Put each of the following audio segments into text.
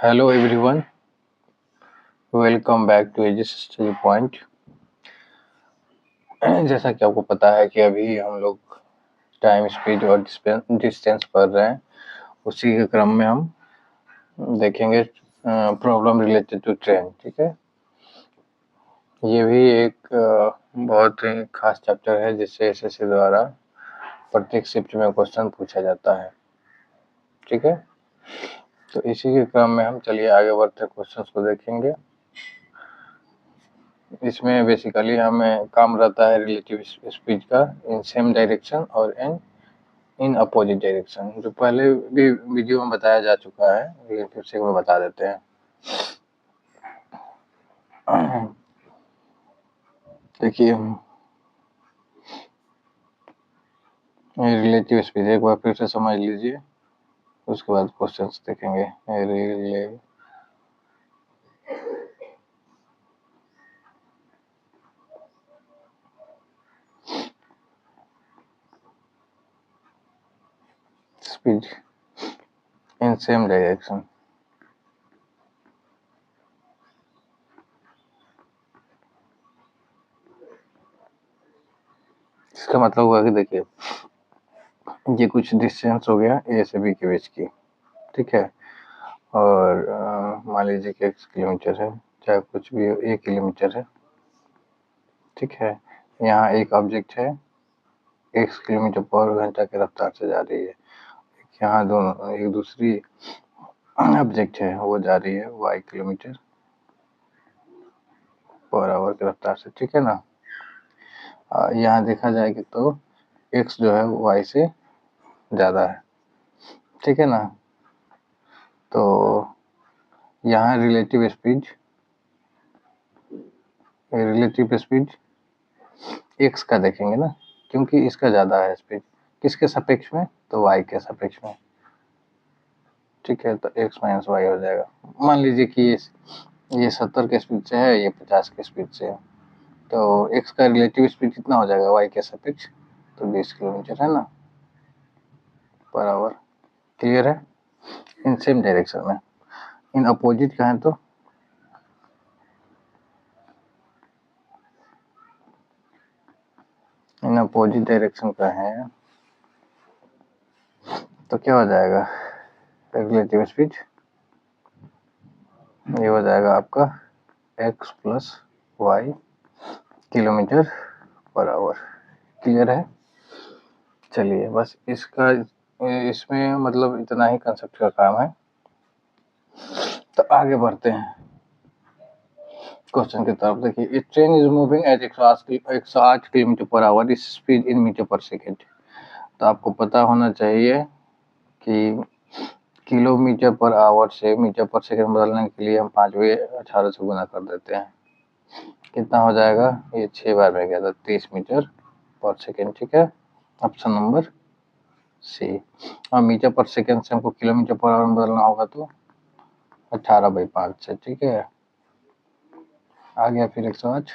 Hello everyone, welcome back to Aegis study point. जैसा कि आपको पता है कि अभी हम लोग टाइम, स्पीड और डिस्टेंस पढ़ रहे हैं। उसी के क्रम में हम देखेंगे प्रॉब्लम रिलेटेड टू ट्रेन। ठीक है, ये भी एक बहुत ही खास चैप्टर है जिससे एसएससी द्वारा प्रत्येक शिफ्ट में क्वेश्चन पूछा जाता है। ठीक है, तो इसी के क्रम में हम चलिए आगे बढ़ते क्वेश्चंस को देखेंगे। इसमें बेसिकली हमें काम रहता है रिलेटिव स्पीड का इन सेम डायरेक्शन और इन अपोजिट डायरेक्शन, जो पहले भी वीडियो में बताया जा चुका है, लेकिन फिर से मैं बता देते हैं। देखिए, रिलेटिव स्पीड एक बार फिर से समझ लीजिए, उसके बाद क्वेश्चंस देखेंगे। स्पीड इन सेम डायरेक्शन, इसका मतलब हुआ कि देखिए, ये कुछ डिस्टेंस हो गया ए से बी के बीच की। ठीक है, और मान लीजिए कि 1 किलोमीटर है, चाहे कुछ भी 1 किलोमीटर है। ठीक है, यहाँ एक ऑब्जेक्ट है 1 किलोमीटर पर घंटा की रफ्तार से जा रही है। यहाँ दोनों एक दूसरी ऑब्जेक्ट है, वो जा रही है y किलोमीटर पर आवर की रफ्तार से। ठीक है ना, यहाँ देखा जाएगा तो x जो है y से ज़्यादा है। ठीक है ना, तो यहाँ रिलेटिव स्पीड x का देखेंगे ना, क्योंकि इसका ज़्यादा है स्पीड। किसके सापेक्ष में? तो y के सापेक्ष में। ठीक है, तो x माइनस वाई हो जाएगा। मान लीजिए कि ये 70 के स्पीड से है, ये 50 के स्पीड से है, तो x का रिलेटिव स्पीड कितना हो जाएगा y के सापेक्ष? तो 20 किलोमीटर है ना पर आवर। क्लियर है? इन सेम डायरेक्शन में। इन अपोजिट का है तो इन अपोजिट डायरेक्शन का है तो क्या हो जाएगा? रिलेटिव स्पीड ये हो जाएगा आपका x plus y kilometre per hour. Clear है? चलिए, बस इसमें मतलब इतना ही कंसेप्ट का काम है। तो आगे बढ़ते हैं क्वेश्चन की तरफ। देखिए, a train is moving at 108 kilometre per hour, इस speed in metre per second. तो आपको पता होना चाहिए कि किलोमीटर पर आवर से मीटर पर सेकेंड बदलने के लिए हम 5/18 से गुना कर देते हैं। कितना हो जाएगा? ये 6 बार में गया था, 30 मीटर पर सेकेंड। ठीक है, ऑप्शन नंबर सी। और मीटर पर सेकेंड से हमको किलोमीटर पर आवर में बदलना होगा तो 18/5 से। ठीक है, आ गया फिर 108।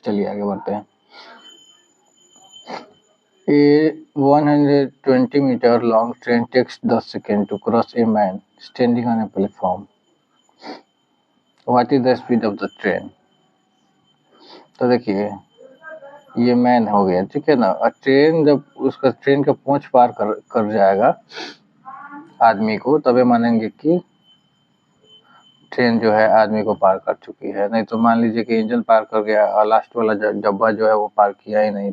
चलिए आगे बढ़ते हैं। A 120 meter long train takes 10 seconds to cross a man standing on a platform. What is the speed of the train? तो देखिए, ये मैन हो गया। ठीक है ना, और ट्रेन जब उसका ट्रेन का पहुंच पार कर जाएगा आदमी को, तबे मानेंगे कि ट्रेन जो है आदमी को पार कर चुकी है। नहीं तो मान लीजिए कि इंजन पार कर गया और लास्ट वाला डब्बा जो है वो पार किया ही नहीं,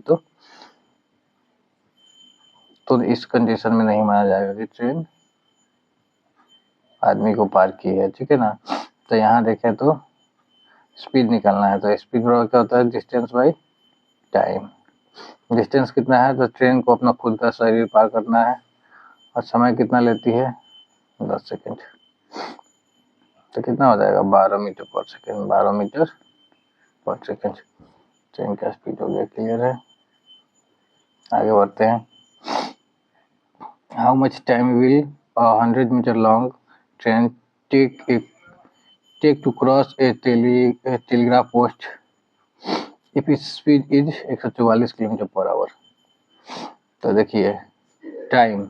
तो इस कंडीशन में नहीं माना जाएगा कि ट्रेन आदमी को पार की है। ठीक है ना, तो यहाँ देखें तो स्पीड निकालना है, तो स्पीड बराबर क्या होता है? Distance by time. डिस्टेंस कितना है? तो ट्रेन को अपना खुद का शरीर पार करना है, और समय कितना लेती है? 10 सेकेंड। तो कितना हो जाएगा? 12 metre per second. 12 metre per second train का स्पीड हो गया। क्लियर है? आगे बढ़ते हैं। How much time will 100 metre long train take to cross a telegraph post if its speed is 144 kilometre per hour. तो देखिए, टाइम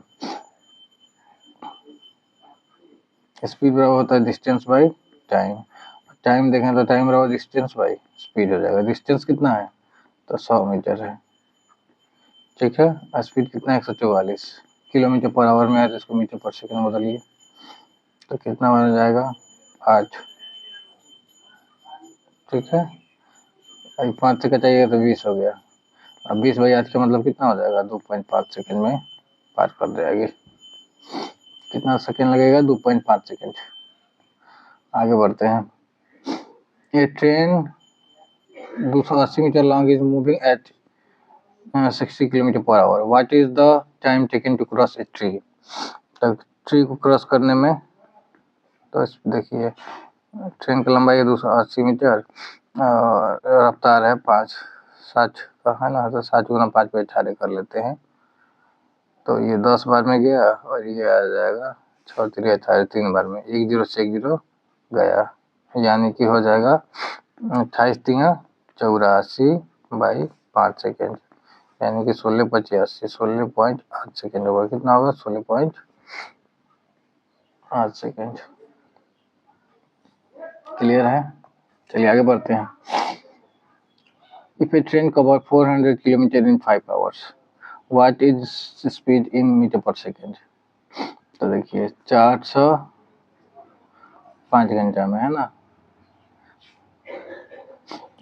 स्पीड बराबर होता है डिस्टेंस बाई टाइम। टाइम देखें तो टाइम बराबर डिस्टेंस बाई स्पीड हो जाएगा। डिस्टेंस कितना है तो 100 मीटर है, ठीक है। स्पीड कितना है 144 किलोमीटर पर आवर में है, तो इसको मीटर पर सेकंड बदलिए तो कितना बन जाएगा 8, ठीक है। अभी 5 से कटाइएगा तो 20 हो गया। अब 20 बाई 8 का मतलब कितना हो जाएगा 2.5 सेकंड में पार कर जाएगी। कितना सेकंड लगेगा 2.5 सेकंड। आगे बढ़ते हैं। ये train 280 metre long is moving at 60 kilometre per hour. What is the time taken to cross a tree. तो ट्री को क्रॉस करने में, तो देखिए ट्रेन की लंबाई है 280 मीटर, रफ्तार है 560 का है ना, तो 7 गुना 5 पे 18 कर लेते हैं। तो ये 10 बार में गया और ये आ जाएगा 6 3 18 3 बार में, 1 0 से 1 0 गया, यानी कि हो जाएगा 28 3 84 बाई 5 सेकेंड, यानी कि 1685 16.8 सेकेंड होगा। कितना होगा 16.8 सेकेंड। क्लियर है। चलिए आगे बढ़ते हैं। If a train cover 400 kilometre in 5 hours, what is speed in metre per second. तो देखिए 400 5 घंटा में है ना,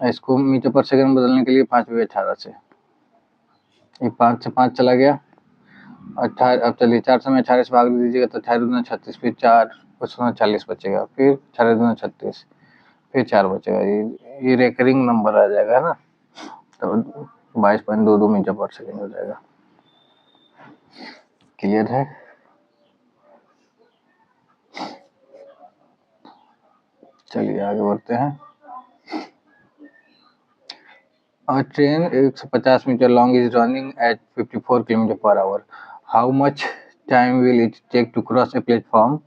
इसको मीटर पर सेकंड बदलने के लिए 5 बाई 18 से, ये 5 से 5 चला गया 18। अब चलिए 400 में 18 से भाग दीजिएगा तो 18 दूना 36, फिर 4 40 बचेगा, फिर 18 दूना 36, फिर 4 बचेगा। ये रेकरिंग नंबर आ जाएगा है ना, तो 22.22 मीटर पर सेकंड हो जाएगा। क्लियर है। चलिए आगे बढ़ते हैं। A train 150 metre long is running at 54 kilometre per hour. How much time will it take to cross a platform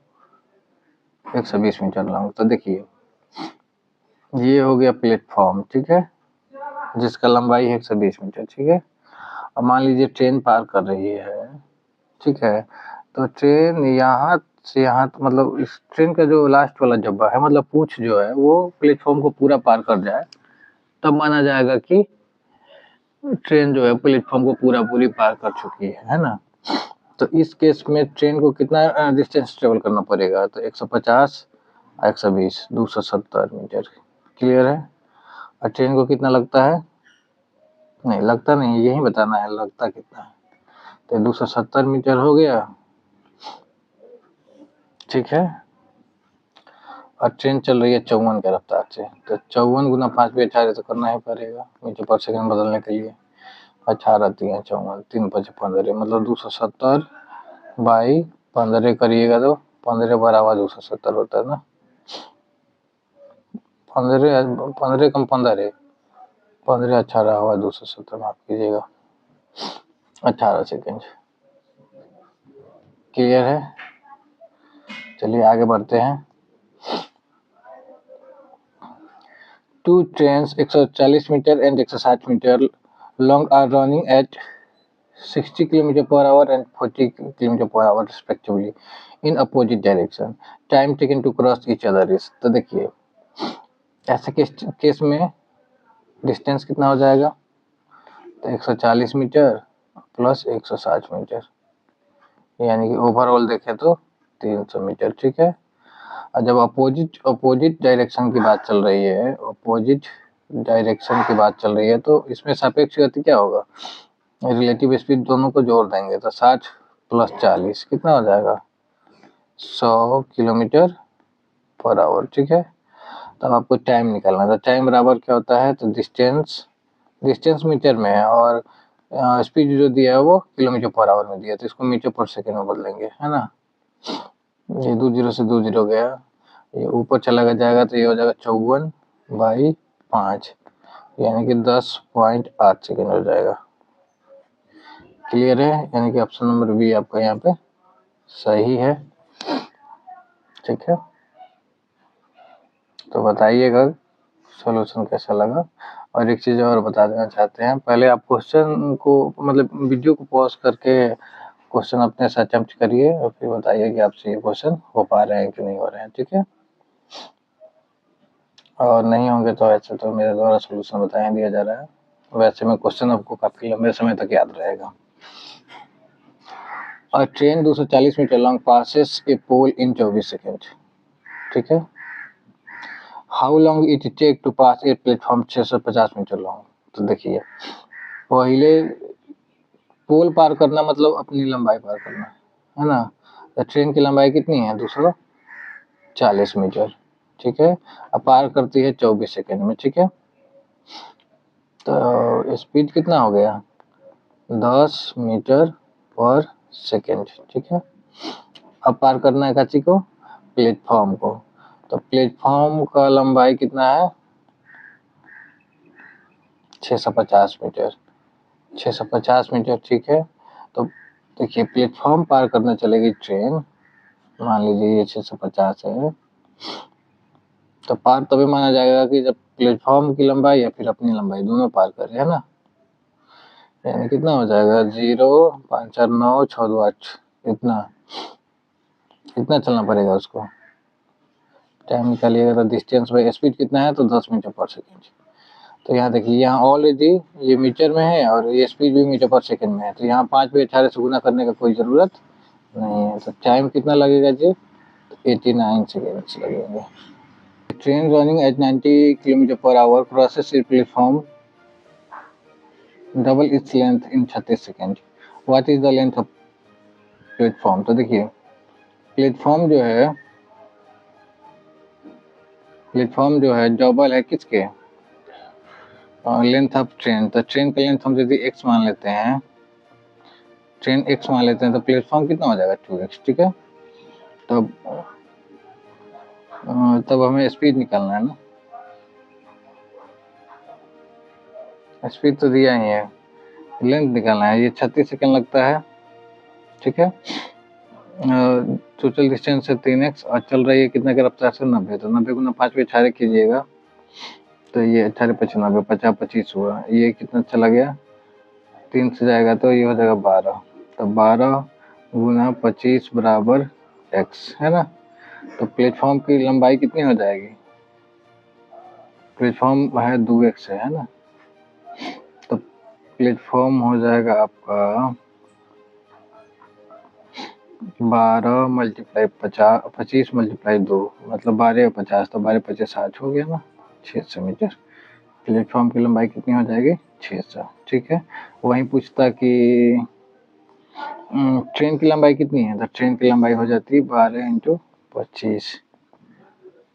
120 metre long. तो देखिए ये हो गया प्लेटफॉर्म, ठीक है, जिसका लंबाई है 120 मीटर, ठीक है। अब मान लीजिए ट्रेन पार कर रही है, ठीक है, तो ट्रेन यहाँ से यहाँ, मतलब इस ट्रेन का जो लास्ट वाला डब्बा है, मतलब पूंछ जो है, वो प्लेटफॉर्म को पूरा पार कर जाए तब माना जाएगा कि ट्रेन जो है प्लेटफॉर्म को पूरी पार कर चुकी है ना। तो इस केस में ट्रेन को कितना डिस्टेंस ट्रेवल करना पड़ेगा, तो 150 120 270 मीटर। क्लियर है। और ट्रेन को कितना लगता है, नहीं लगता नहीं, यही बताना है लगता कितना है। तो 270 मीटर हो गया, ठीक है। और ट्रेन चल रही है 54 के रफ्तार से, तो 54 गुना 5 पे 18 तो करना ही पड़ेगा मीटर पर सेकंड बदलने के लिए। 18 3 54 3 5 15, मतलब 270 बाई 15 करिएगा तो 15 बराबर 270 होता है ना। 15 कम 15 15 18 हुआ 270, माफ कीजिएगा 18 सेकेंड। क्लियर है। चलिए आगे बढ़ते हैं। Two trains 140 metre and 160 metre long are running at 60 kilometre per hour and 40 kilometre per hour respectively in opposite direction. Time taken to cross each other is. तो देखिए ऐसे केस में डिस्टेंस कितना हो जाएगा, तो 140 मीटर प्लस 160 मीटर, यानी कि ओवरऑल देखें तो 300 मीटर, ठीक है। और जब अपोजिट डायरेक्शन की बात चल रही है, अपोजिट डायरेक्शन की बात चल रही है, तो इसमें सापेक्ष गति क्या होगा, रिलेटिव स्पीड दोनों को जोड़ देंगे तो 60 प्लस 40 कितना हो जाएगा 100 किलोमीटर पर आवर, ठीक है। तब आपको टाइम निकालना है, तो टाइम बराबर क्या होता है, तो डिस्टेंस मीटर में है और स्पीड जो दिया है वो किलोमीटर पर आवर में दिया है, तो इसको मीटर पर सेकेंड में बदलेंगे है ना। ये 2 0 से 2 0 गया, ये ऊपर चला जाएगा तो ये हो जाएगा 54 बाई 5, यानी कि 10.8 सेकेंड हो जाएगा। क्लियर है, यानी कि ऑप्शन नंबर बी आपका यहाँ पे सही है, ठीक है। तो बताइएगा सॉल्यूशन कैसा लगा। और एक चीज़ और बता देना चाहते हैं, पहले आप क्वेश्चन को, मतलब वीडियो को पॉज करके क्वेश्चन अपने से अटेम्प्ट करिए और फिर बताइए कि आपसे ये क्वेश्चन हो पा रहे हैं कि नहीं हो रहे हैं, ठीक है। और नहीं होंगे तो ऐसे तो मेरे द्वारा सोल्यूशन बताया दिया जा रहा है, वैसे में क्वेश्चन आपको काफ़ी लंबे समय तक याद रहेगा। और train 240 metre long passes a pole in 24 second, ठीक है। How long it take to pass a platform 650 metre long. तो देखिए, पहले पोल पार करना मतलब अपनी लंबाई पार करना है ना। तो ट्रेन की लंबाई कितनी है, 240 मीटर, ठीक है। अब पार करती है 24 सेकेंड में, ठीक है। तो स्पीड कितना हो गया, 10 मीटर पर सेकेंड, ठीक है। अब पार करना है काची को, प्लेटफॉर्म को। तो प्लेटफॉर्म का लंबाई कितना है, 650 मीटर, 650 मीटर, ठीक है। तो देखिए, प्लेटफॉर्म पार करने चलेगी ट्रेन, मान लीजिए ये 650 है, तो पार तभी माना जाएगा कि जब प्लेटफॉर्म की लंबाई या फिर अपनी लंबाई दोनों पार कर रहे हैं ना। यानी कितना हो जाएगा, 0, 5, 4, 9, 6, 2, 8, इतना चलना पड़ेगा उसको। टाइम निकालिएगा तो डिस्टेंस बाई स्पीड कितना है, तो 10 मीटर पर सेकेंड। तो यहाँ देखिए, यहाँ ऑलरेडी ये मीटर में है और ये स्पीड भी मीटर पर सेकेंड में है, तो यहाँ 5/18 से गुना करने का कोई ज़रूरत नहीं है। तो टाइम कितना लगेगा जी, तो 89 सेकेंड्स लगेंगे। Train running at 90 kilometre per hour crosses platform double its length in 36 second. What is the length of platform. तो देखिए, प्लेटफॉर्म जो है डबल है किसके, लेंथ ऑफ ट्रेन। तो ट्रेन का लेंथ हम यदि x मान लेते हैं, ट्रेन x मान लेते हैं, तो प्लेटफॉर्म कितना हो जाएगा, 2x, ठीक है। तब हमें स्पीड निकालना है ना, स्पीड तो दिया ही है, लेंथ निकालना है। ये 36 सेकंड लगता है, ठीक है। टोटल डिस्टेंस है 3x और चल रही है कितना की रफ्तार से, 90। तो 90 गुना 5/18 कीजिएगा, तो ये 18×5 = 90, 50-25 हुआ। ये कितना चला गया, 3 से जाएगा तो ये हो जाएगा 12। तो 12 गुना 25 बराबर x, है ना। तो प्लेटफॉर्म की लंबाई कितनी हो जाएगी, प्लेटफॉर्म है 2x है ना। तो प्लेटफॉर्म हो जाएगा आपका 12 × 50, 25 × 2 मतलब 12 और 50, तो 12 × 5 = 60 हो गया ना, 600 मीटर। प्लेटफॉर्म की लंबाई कितनी हो जाएगी, 600, ठीक है। वहीं पूछता कि ट्रेन की लंबाई कितनी है, तो ट्रेन की लंबाई हो जाती है 12 × 25,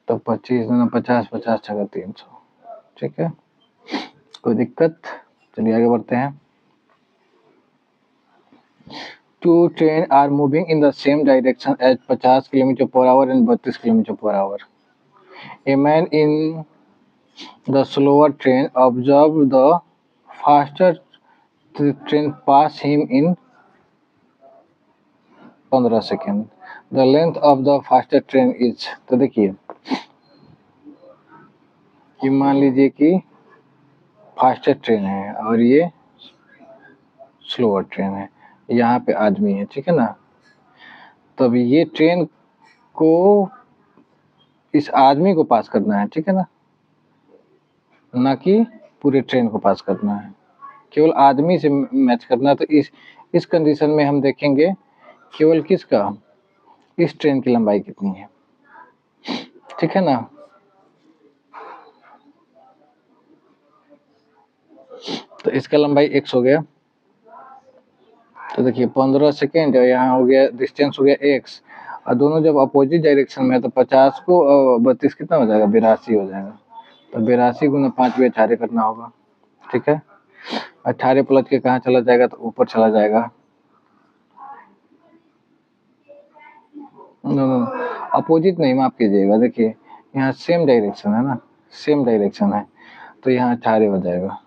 तो 25 गुना 50, 50 × 300, ठीक है। कोई दिक्कत, चलिए आगे बढ़ते हैं। Two trains are moving in the same direction at 50 km/h and 32 km/h. A man in the slower train observed the faster train pass him in 15 second. The length of the faster train is, तो देखिए, ये मान लीजिए कि faster train है और ये slower train है, यहाँ पे आदमी है, ठीक है ना। तब ये ट्रेन को इस आदमी को पास करना है, ठीक है ना कि पूरे ट्रेन को पास करना है, केवल आदमी से मैच करना है। तो इस कंडीशन में हम देखेंगे केवल किसका, इस ट्रेन की लंबाई कितनी है, ठीक है ना। तो इसका लंबाई x हो गया, तो देखिए 15 सेकेंड और यहाँ हो गया डिस्टेंस हो गया x, और दोनों जब अपोजिट डायरेक्शन में है तो 50 को 32 कितना हो जाएगा, 82 हो जाएगा। तो 82 गुना 5/18 करना होगा, ठीक है। 18 पलट के कहाँ चला जाएगा, तो ऊपर चला जाएगा। नो अपोजिट नहीं, माफ कीजिएगा, देखिए यहाँ सेम डायरेक्शन है ना, सेम डायरेक्शन है, तो यहाँ 18 हो जाएगा।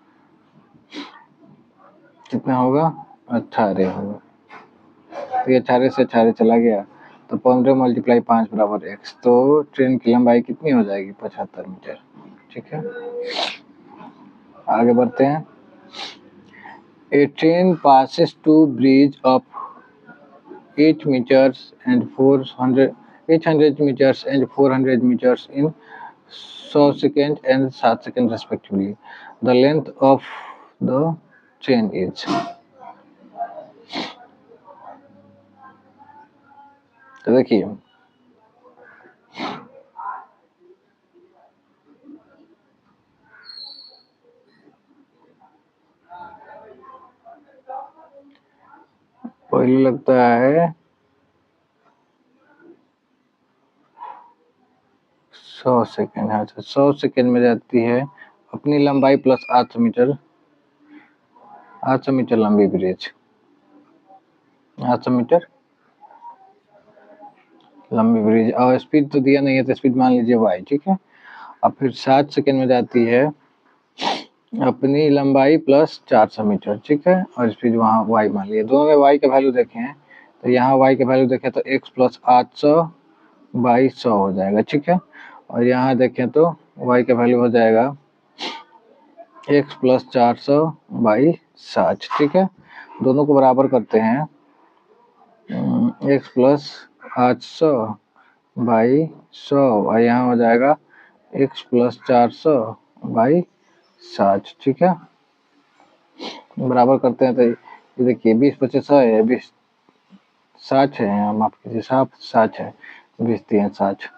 कितना होगा, 18 होगा। तो ये 18 से 18 चला गया, तो 15 × 5 = x। तो ट्रेन की लंबाई कितनी हो जाएगी, 75 मीटर, ठीक है। आगे बढ़ते हैं। A train passes to bridge of 8 meters and 400 800 meters and 400 meters in 100 seconds and 7 seconds respectively. The length of the chain is. तो देखिए पहले लगता है 100 सेकेंड। हाँ, 100 सेकेंड में जाती है अपनी लंबाई प्लस 800 मीटर, 800 मीटर लंबी ब्रिज, 800 मीटर लंबी ब्रिज। और स्पीड तो दिया नहीं है तो स्पीड मान लीजिए y, ठीक है। अब फिर 7 सेकेंड में जाती है अपनी लंबाई प्लस 400 मीटर, ठीक है। और स्पीड वहाँ y मान लीजिए। दोनों में y का वैल्यू देखें तो यहाँ y का वैल्यू देखें तो x प्लस 800 बाई 100 हो जाएगा, ठीक है। और यहाँ देखें तो y का वैल्यू हो जाएगा x प्लस 400 बाई 60, ठीक है। दोनों को बराबर करते हैं, x प्लस 800 बाई 100 और यहाँ हो जाएगा x प्लस 400 बाई 60, ठीक है। बराबर करते हैं तो ये देखिए 20 25 है, 20 60 है, यहाँ माफ कीजिए 60 है, 20 3 60,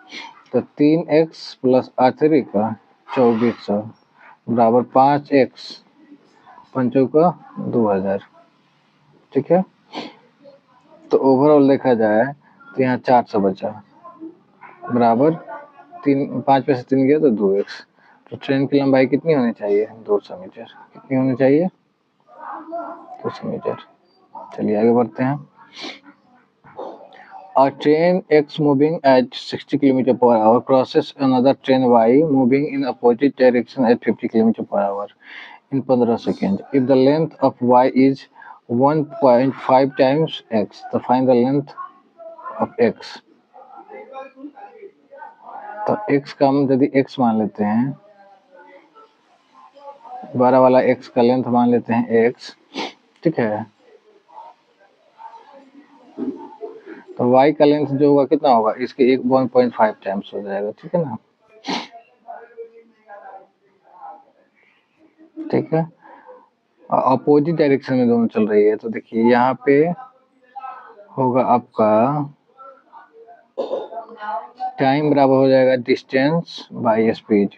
तो 3x प्लस 8 का 2400 बराबर 5x 5 का 2000, ठीक है। तो ओवरऑल देखा जाए तो यहाँ 400 बचा बराबर 5 में से 3 गया तो 2x। तो ट्रेन की लंबाई कितनी होनी चाहिए? 200 मीटर। कितनी होनी चाहिए? 200 मीटर। चलिए आगे बढ़ते हैं। A train X moving at 60 km per hour crosses another train Y moving in opposite direction at 50 km per hour in 15 seconds. If the length of Y is 1.5 times X, तो find the length of X। तो X का हम यदि X मान लेते हैं, 12 वाला X का लेंथ मान लेते हैं X, ठीक है। तो y का लेंथ जो होगा कितना होगा? इसके 1.5 टाइम्स हो जाएगा, ठीक है ना, ठीक है। अपोजिट डायरेक्शन में दोनों चल रही है तो देखिए यहाँ पे होगा आपका टाइम बराबर हो जाएगा डिस्टेंस बाय स्पीड।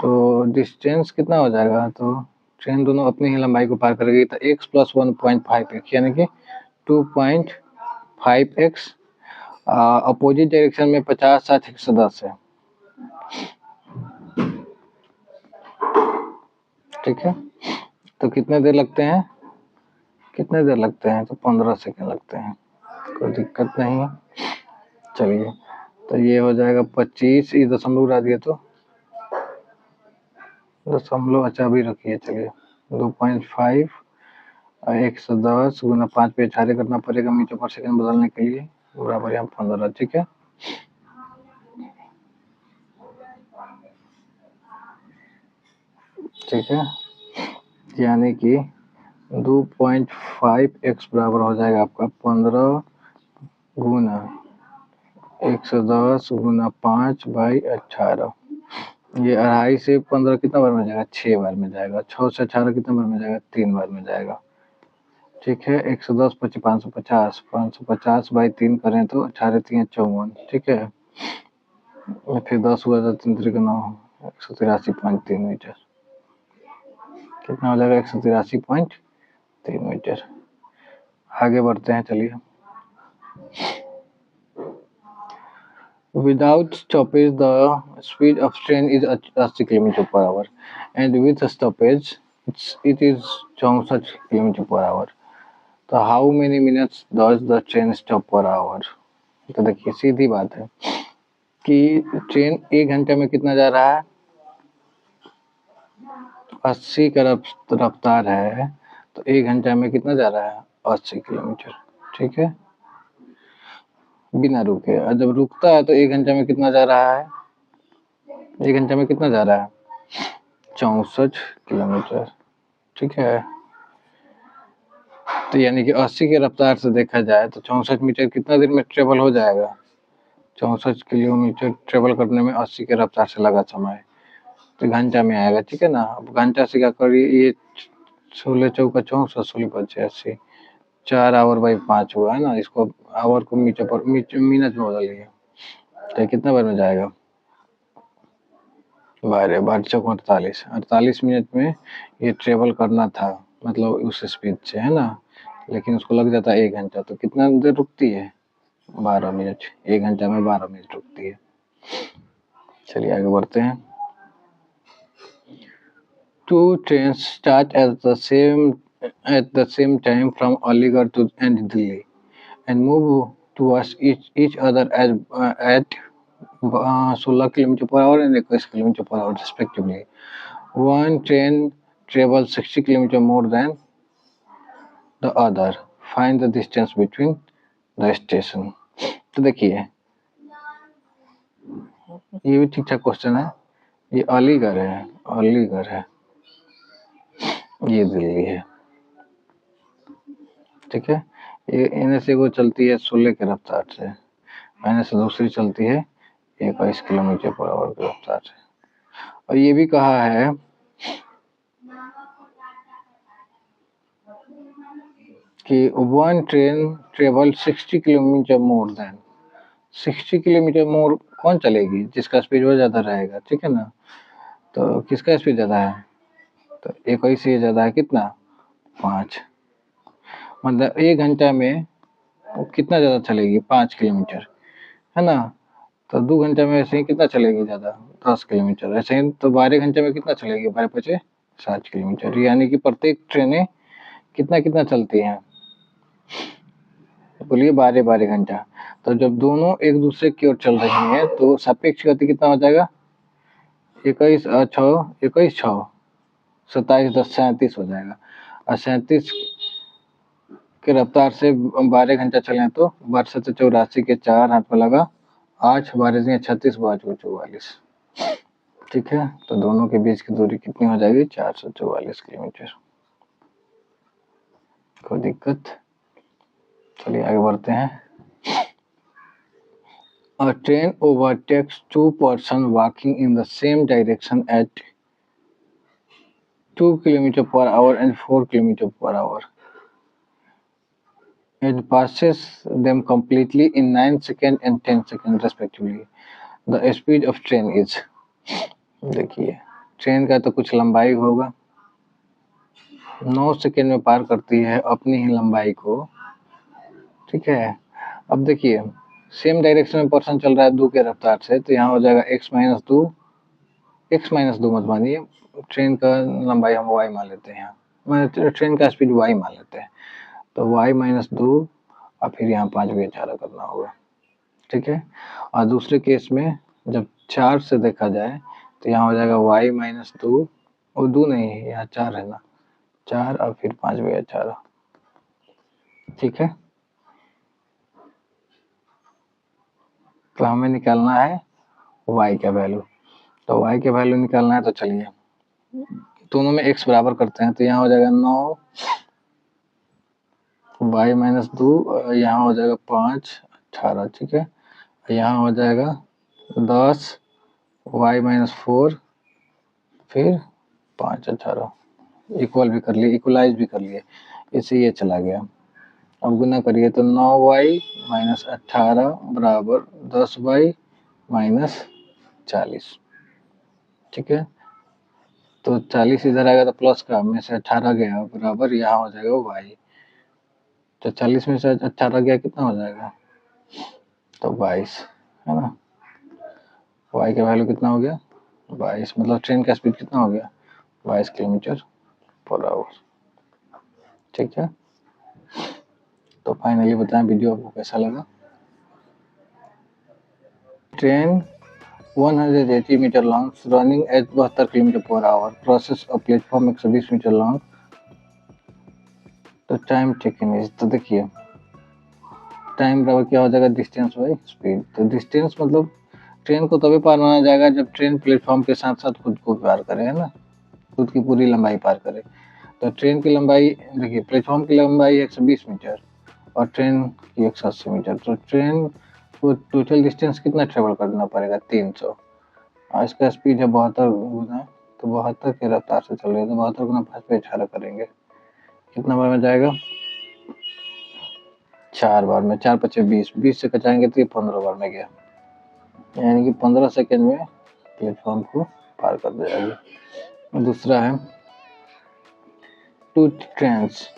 तो डिस्टेंस कितना हो जाएगा? तो ट्रेन दोनों अपनी ही लंबाई को पार करेगी तो x प्लस 1.5x यानी कि 2.5x। अपोजिट डायरेक्शन में 50 60 110 है, ठीक है। तो कितने देर लगते हैं? कितने देर लगते हैं? तो 15 सेकंड लगते हैं, कोई दिक्कत नहीं है। चलिए तो ये हो जाएगा 25, ये दशमलव उड़ा दिए तो दशमलव, अच्छा भी रखिए। चलिए 2.5 और 110 गुना 5 पे 18 करना पड़ेगा मीटर पर सेकंड बदलने के लिए, बराबर यहाँ 15, ठीक है। ठीक है, यानी कि 2.5x बराबर हो जाएगा आपका 15 गुना 110 गुना 5 बाई 18। ये 2.5 से 15 कितना बार में जाएगा? 6 बार में जाएगा। 6 से 18 कितना बार में जाएगा? 3 बार में जाएगा, ठीक है। 110 25 550, 550 बाई 3 करें तो 18 3 54, ठीक है। फिर 10 हुआ तो 3 3 9, 183.3 मीटर। कितना हो जाएगा? 183.3 मीटर। आगे बढ़ते हैं, चलिए। Without stoppage, the speed of train is 80 km per hour, and with a stoppage, it is 64 km per hour. तो how many minutes does the train stop per hour? तो देखिए सीधी बात है कि ट्रेन 1 घंटे में कितना जा रहा है? 80 का रफ्तार है, तो 1 घंटे में कितना जा रहा है? 80 किलोमीटर, ठीक है, बिना रुके। और जब रुकता है तो 1 घंटे में कितना जा रहा है? 1 घंटे में कितना जा रहा है? 64 किलोमीटर, ठीक है। तो यानी कि 80 की रफ्तार से देखा जाए तो 64 मीटर कितना देर में ट्रेवल हो जाएगा? 64 किलोमीटर ट्रेवल करने में 80 की रफ्तार से लगा समय, तो घंटा में आएगा, ठीक है ना। अब घंटा से क्या करिए, ये 16 चौका 64, 16 पचे 80, 4 आवर बाई 5 हुआ है ना। इसको आवर को मीटर पर मिनट में बदलिए, तो कितना बार में जाएगा? 12 12 चौक 48, 48 मिनट में ये ट्रेवल करना था, मतलब उस स्पीड से, है ना। लेकिन उसको लग जाता है 1 घंटा, तो कितना देर रुकती है? 12 मिनट। 1 घंटा में 12 मिनट रुकती है। चलिए आगे बढ़ते हैं। Two trains start at the same time from Aligarh to and Delhi and move towards each other at 16 km per hour and 21 km per hour respectively. One train travels 60 km more than the other. Find the distance between the station. तो देखिए, ये भी ठीक ठाक question है। ये अलीगढ़ है, अलीगढ़ है, ये दिल्ली है, ठीक है। ये इनमें से वो चलती है 16 की रफ्तार से, इनमें से दूसरी चलती है 21 किलोमीटर पर आवर की रफ्तार से। और ये भी कहा है कि one train travel 60 kilometre more than, 60 kilometre more कौन चलेगी? जिसका स्पीड वो ज़्यादा रहेगा, ठीक है ना। तो किसका स्पीड ज़्यादा है? तो 21 से ज़्यादा है कितना? 5। मतलब 1 घंटा में वो कितना ज़्यादा चलेगी? 5 किलोमीटर, है ना। तो 2 घंटे में ऐसे ही कितना चलेगी ज़्यादा? 10 किलोमीटर। ऐसे ही तो 12 घंटे में कितना चलेगी? 12 पचे 60 किलोमीटर। यानी कि प्रत्येक ट्रेनें कितना कितना चलती हैं? बोलिए 12-12 घंटा। तो जब दोनों एक दूसरे की ओर चल रही हैं तो सापेक्ष गति कितना हो जाएगा? 21 6 21 6 27 10 37 हो जाएगा। और 37 की रफ्तार से 12 घंटा चलें तो 12 से 84 के 4 हाथ में लगा 8, 12 36, 5 44, ठीक है। तो दोनों के बीच की दूरी कितनी हो जाएगी? 444 किलोमीटर। कोई दिक्कत? चलिए आगे बढ़ते हैं। A train overtakes two persons walking in the same direction at 2 km per hour and 4 km per hour. It passes them completely in 9 seconds and 10 seconds respectively. The speed of train is, देखिए train का तो कुछ लंबाई होगा, 9 second में पार करती है अपनी ही लंबाई को, ठीक है। अब देखिए सेम डायरेक्शन में पर्सन चल रहा है 2 के रफ्तार से, तो यहाँ हो जाएगा x माइनस 2, x माइनस 2 मत मानिए, ट्रेन का लंबाई हम y मान लेते हैं, यहाँ ट्रेन का स्पीड y मान लेते हैं, तो y माइनस 2 और फिर यहाँ 5 भी इशारा करना होगा, ठीक है। और दूसरे केस में जब 4 से देखा जाए तो यहाँ हो जाएगा y माइनस 2 और 2 नहीं है, यहाँ 4 है ना, 4 और फिर 5 भी 4, ठीक है। तो हमें निकालना है y का वैल्यू, तो y का वैल्यू निकालना है। तो चलिए दोनों में x बराबर करते हैं, तो यहाँ हो जाएगा 9 y माइनस 2, यहाँ हो जाएगा 5 18, ठीक है। यहाँ हो जाएगा 10 y माइनस 4 फिर 5 18, इक्वल भी कर लिए, इक्वलाइज भी कर लिए, इससे ये चला गया। अब गुना करिए तो 9y माइनस 18 बराबर 10y माइनस 40, ठीक है। तो 40 इधर आएगा तो प्लस का, में से 18 गया बराबर यहाँ हो जाएगा y, तो 40 में से 18 गया कितना हो जाएगा? तो 22, है ना। y का वैल्यू कितना हो गया? 22, मतलब ट्रेन का स्पीड कितना हो गया? 22 किलोमीटर पर आवर, ठीक है। तो फाइनली बताएं वीडियो आपको कैसा लगा। Train 180 metre long running at 72 kilometre per hour crosses a platform 120 metre long, तो टाइम टेकन इज, तो देखिए टाइम बराबर क्या हो जाएगा? Distance by speed. तो डिस्टेंस मतलब ट्रेन को तभी पार माना जाएगा जब ट्रेन प्लेटफॉर्म के साथ साथ खुद को पार करे, है ना, खुद की पूरी लंबाई पार करे। तो ट्रेन की लंबाई देखिए, प्लेटफॉर्म की लंबाई 120 मीटर और ट्रेन की 180 मीटर। तो ट्रेन को टोटल डिस्टेंस कितना ट्रेवल करना पड़ेगा? 300। और इसका स्पीड है 72 गुना, तो 72 की रफ्तार से चल रही है, तो 72 गुना 5 पे 18 करेंगे, कितना बार में जाएगा? 4 बार में। 4 पचे 20, 20 से कचाएंगे तो ये 15 बार में गया, यानी कि 15 सेकेंड में प्लेटफॉर्म को पार कर जाएगी। दूसरा है, two trains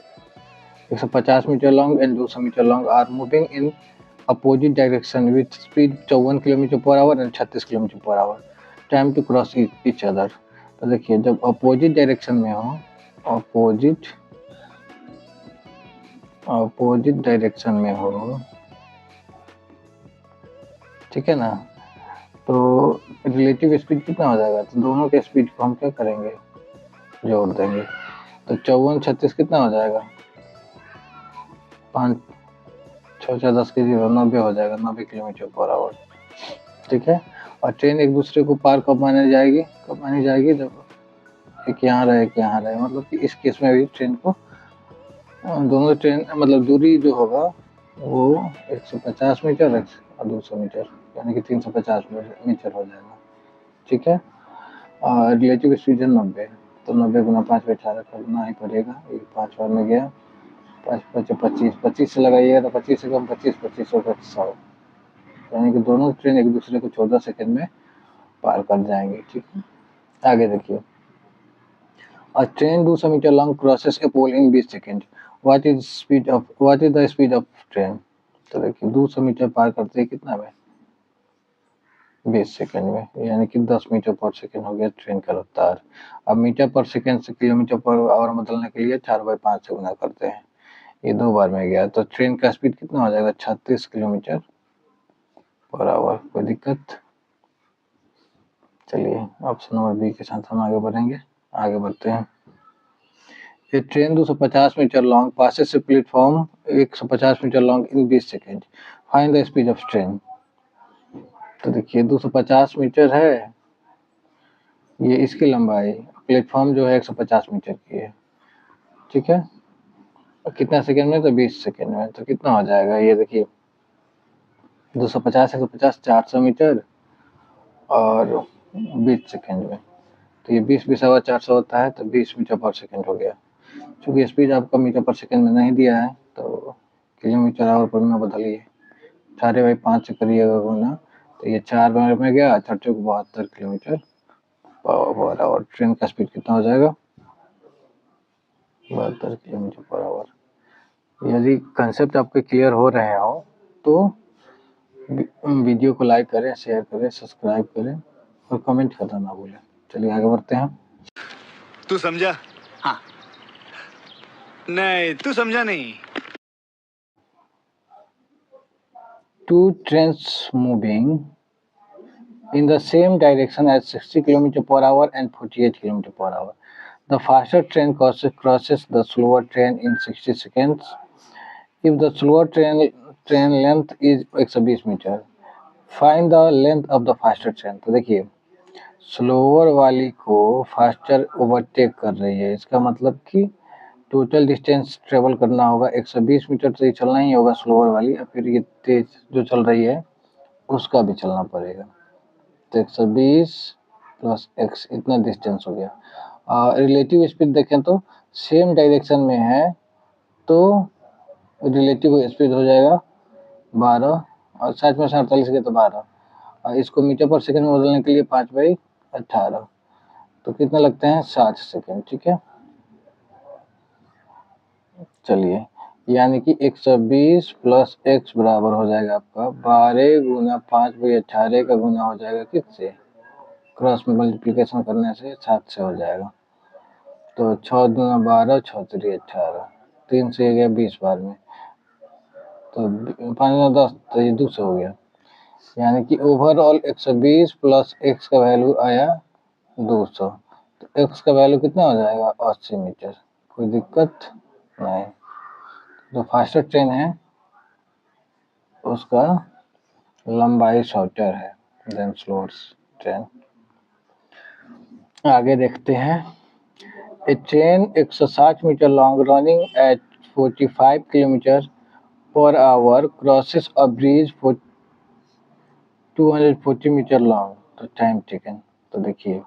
150 metre long and 200 metre long are moving in opposite direction with speed 54 kilometre per hour and 36 kilometre per hour, time to cross each other. तो देखिए, जब अपोजिट डायरेक्शन में हो, अपोजिट डायरेक्शन में हो, ठीक है ना, तो रिलेटिव स्पीड कितना हो जाएगा? तो दोनों के स्पीड को हम क्या करेंगे? जोड़ देंगे। तो 54 36 कितना हो जाएगा? 5 6 10 के 0, 90 हो जाएगा, 90 किलोमीटर पर आवर, ठीक है। और ट्रेन एक दूसरे को पार कब मानी जाएगी? कब मानी जाएगी? जब एक यहाँ रहे, एक यहाँ रहे, मतलब कि इस केस में भी ट्रेन को दोनों ट्रेन मतलब दूरी जो होगा वो 150 मीटर और 200 मीटर, यानी कि 350 मीटर हो जाएगा, ठीक है। और रिलेटिव स्पीड है 90, तो 90 गुना 5 पे 18 करना ही पड़ेगा, ये 5 बार में गया, 5 5 25, 25 से लगाइएगा तो 25 से कम 25, 25 और 100, यानी कि दोनों ट्रेन एक दूसरे को 14 सेकंड में पार कर जाएंगे, ठीक है। आगे देखिए, A train 200 meter long crosses a pole in 20 seconds. What is the speed of train? तो देखिए, 200 मीटर पार करते हैं कितना में? 20 सेकंड में, यानी कि 10 मीटर पर सेकंड हो गया ट्रेन का रफ्तार। अब मीटर पर सेकंड से किलोमीटर पर आवर बदलने के लिए 4/5 से गुना करते हैं, ये 2 बार में गया, तो ट्रेन का स्पीड कितना हो जाएगा? 36 किलोमीटर पर आवर। कोई दिक्कत? चलिए, ऑप्शन नंबर बी के साथ हम आगे बढ़ेंगे। आगे बढ़ते हैं। A train 250 meter long passes a platform 150 meter long in 20 seconds. Find the speed of train. तो देखिए, 250 मीटर है, ये इसकी लंबाई, प्लेटफॉर्म जो है 150 मीटर की है, ठीक है। और कितना सेकंड में? तो 20 सेकंड में। तो कितना हो जाएगा? ये देखिए, 250 150 400 मीटर और 20 सेकंड में, तो ये 20 20 आवर 400 होता है, तो 20 मीटर पर सेकंड हो गया। चूँकि स्पीड आपका मीटर पर सेकंड में नहीं दिया है, तो किलोमीटर आवर पर में बदलिए, 4/5 से करिएगा गुना, तो ये 4 बार में गया, 4 चौक 72 किलोमीटर पर आवर। ट्रेन का स्पीड कितना हो जाएगा? 72 किलोमीटर पर आवर। यदि कंसेप्ट आपके क्लियर हो रहे हो तो वीडियो को लाइक करें, शेयर करें, सब्सक्राइब करें और कमेंट करना ना भूलें। चलिए आगे बढ़ते हैं। तू समझा? हाँ। नहीं, तू समझा नहीं। Two trains moving in the same direction at 60 km per hour and 48 km per hour. The faster train crosses the slower train in 60 seconds. If the slower train length is 120 metre, find the length of the faster train. तो देखिए, slower वाली को faster overtake कर रही है, इसका मतलब कि टोटल डिस्टेंस ट्रेवल करना होगा 120 मीटर, तो ये चलना ही होगा स्लोअर वाली, और फिर ये तेज जो चल रही है उसका भी चलना पड़ेगा। तो 120 प्लस x इतना डिस्टेंस हो गया। रिलेटिव स्पीड देखें तो सेम डायरेक्शन में है, तो रिलेटिव स्पीड हो जाएगा 12, और 60 में से 48 के तो 12, और इसको मीटर पर सेकंड में बदलने के लिए 5/18, तो कितने लगते हैं? 60 सेकंड, ठीक है। चलिए, यानी कि 120 प्लस x बराबर हो जाएगा आपका 12 गुना 5/18 का गुना हो जाएगा किससे? क्रॉस में मल्टीप्लिकेशन करने से 7 से हो जाएगा, तो 6 दूना 12, 6 3 18, 3 से गया 20 बार में, तो 5 10, तो ये 200 हो गया, यानी कि ओवरऑल 120 प्लस x का वैल्यू आया 200, तो x का वैल्यू कितना हो जाएगा? 80 मीटर। कोई दिक्कत नहीं। जो फास्टर ट्रेन है उसका लंबाई शॉर्टर है देन स्लोअर ट्रेन। आगे देखते हैं। A train 160 metre long running at 45 kilometre per hour crosses a bridge for 240 metre long, तो टाइम टेकन। तो देखिए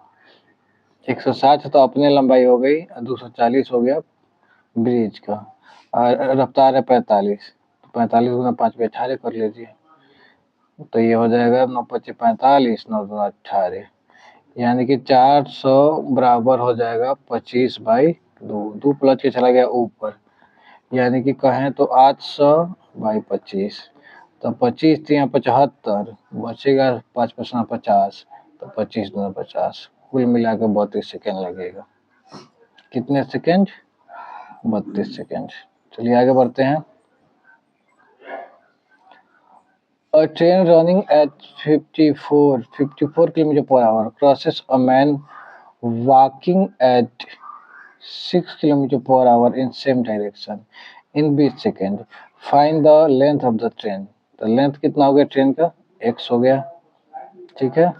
160 तो अपने लंबाई हो गई, 240 हो गया ब्रिज का, और रफ्तार है 45, तो 45 गुना 5 पे 18 कर लीजिए, तो ये हो जाएगा 9 पच्चीस 45, 9 दूना 18, यानी कि 400 बराबर हो जाएगा 25/2, 2 प्लस के चला गया ऊपर, यानी कि कहें तो 800/25, तो 25 तिया 75, बचेगा 5 पचना 50, तो 25 दूना 50, कुल मिला के 32 सेकेंड लगेगा। कितने सेकेंड? 32 सेकेंड। चलिए आगे बढ़ते हैं। A train running at 54 km per hour crosses a man walking at 6 km per hour in same direction in which second? Find the length of the train. तो लेंथ कितना हो गया ट्रेन का? x हो गया, ठीक है।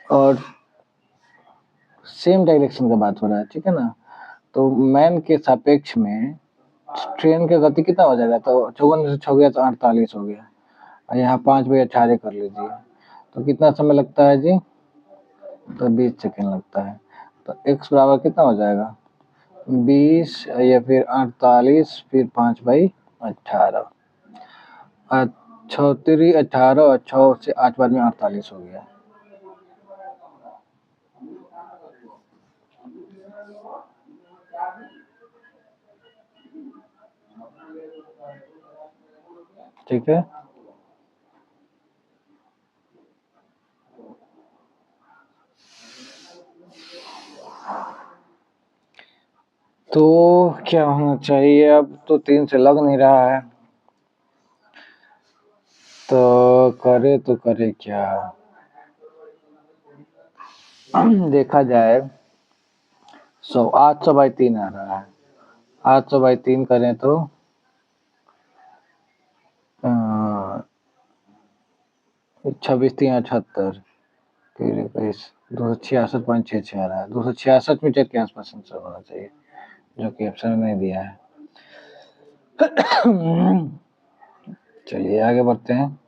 और सेम डायरेक्शन का बात हो रहा है, ठीक है ना। तो मैन के सापेक्ष में ट्रेन का गति कितना हो जाएगा? तो 54 में से 6 गया तो 48 हो गया, और यहाँ 5/18 कर लीजिए, तो कितना समय लगता है जी? तो 20 सेकेंड लगता है। तो x बराबर कितना हो जाएगा? 20 या फिर 48 फिर 5/18, 6 18 और 6 से 8 बार में 48 हो गया। ठीक है, तो क्या होना चाहिए? अब तो 3 से लग नहीं रहा है, तो करे क्या? देखा जाए 800/3 आ रहा है, 800/3 करें तो 26 3 78 फिर 21 266.66 आ रहा है, 266 मीटर के आसपास आंसर होना चाहिए, जो कि ऑप्शन में नहीं दिया है। चलिए आगे बढ़ते हैं।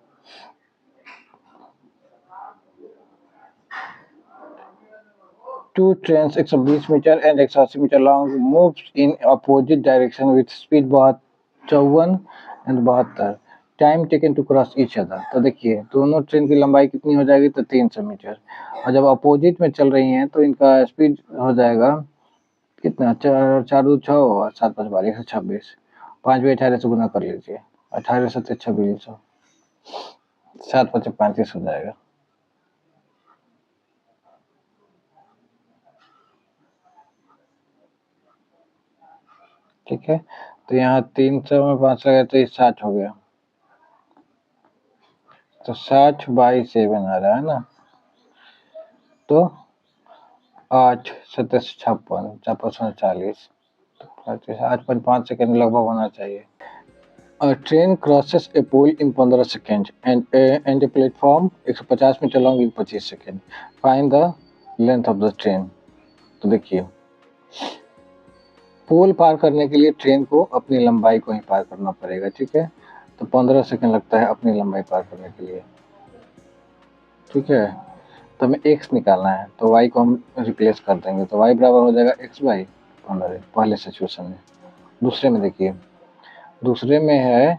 Two trains 120 metre and 180 metre long moves in opposite direction with speed 54 and 72, time taken to cross each other. तो देखिए दोनों ट्रेन की लंबाई कितनी हो जाएगी? तो 300 मीटर, और जब अपोजिट में चल रही हैं तो इनका स्पीड हो जाएगा कितना? 4×4 = 6 और 7×5 = 12, 126, 5/18 से गुना कर लीजिए, 18 से 26, 7×5 = 35 हो जाएगा। ठीक है, तो यहाँ 300 में 5 लगा तो ये 60 हो गया, तो 60/7 आ रहा है ना, तो 8 7 56 4×5 = 40, तो 8.5 सेकेंड लगभग होना चाहिए। A train crosses a pole in 15 seconds and a platform 150 metre long in 25 second. Find the length of the train। तो देखिए पोल पार करने के लिए ट्रेन को अपनी लंबाई को ही पार करना पड़ेगा, ठीक है। तो 15 सेकेंड लगता है अपनी लंबाई पार करने के लिए, ठीक है। तो हमें x निकालना है, तो y को हम रिप्लेस कर देंगे, तो y बराबर हो जाएगा x/15 पहले सिचुएशन में। दूसरे में देखिए, दूसरे में है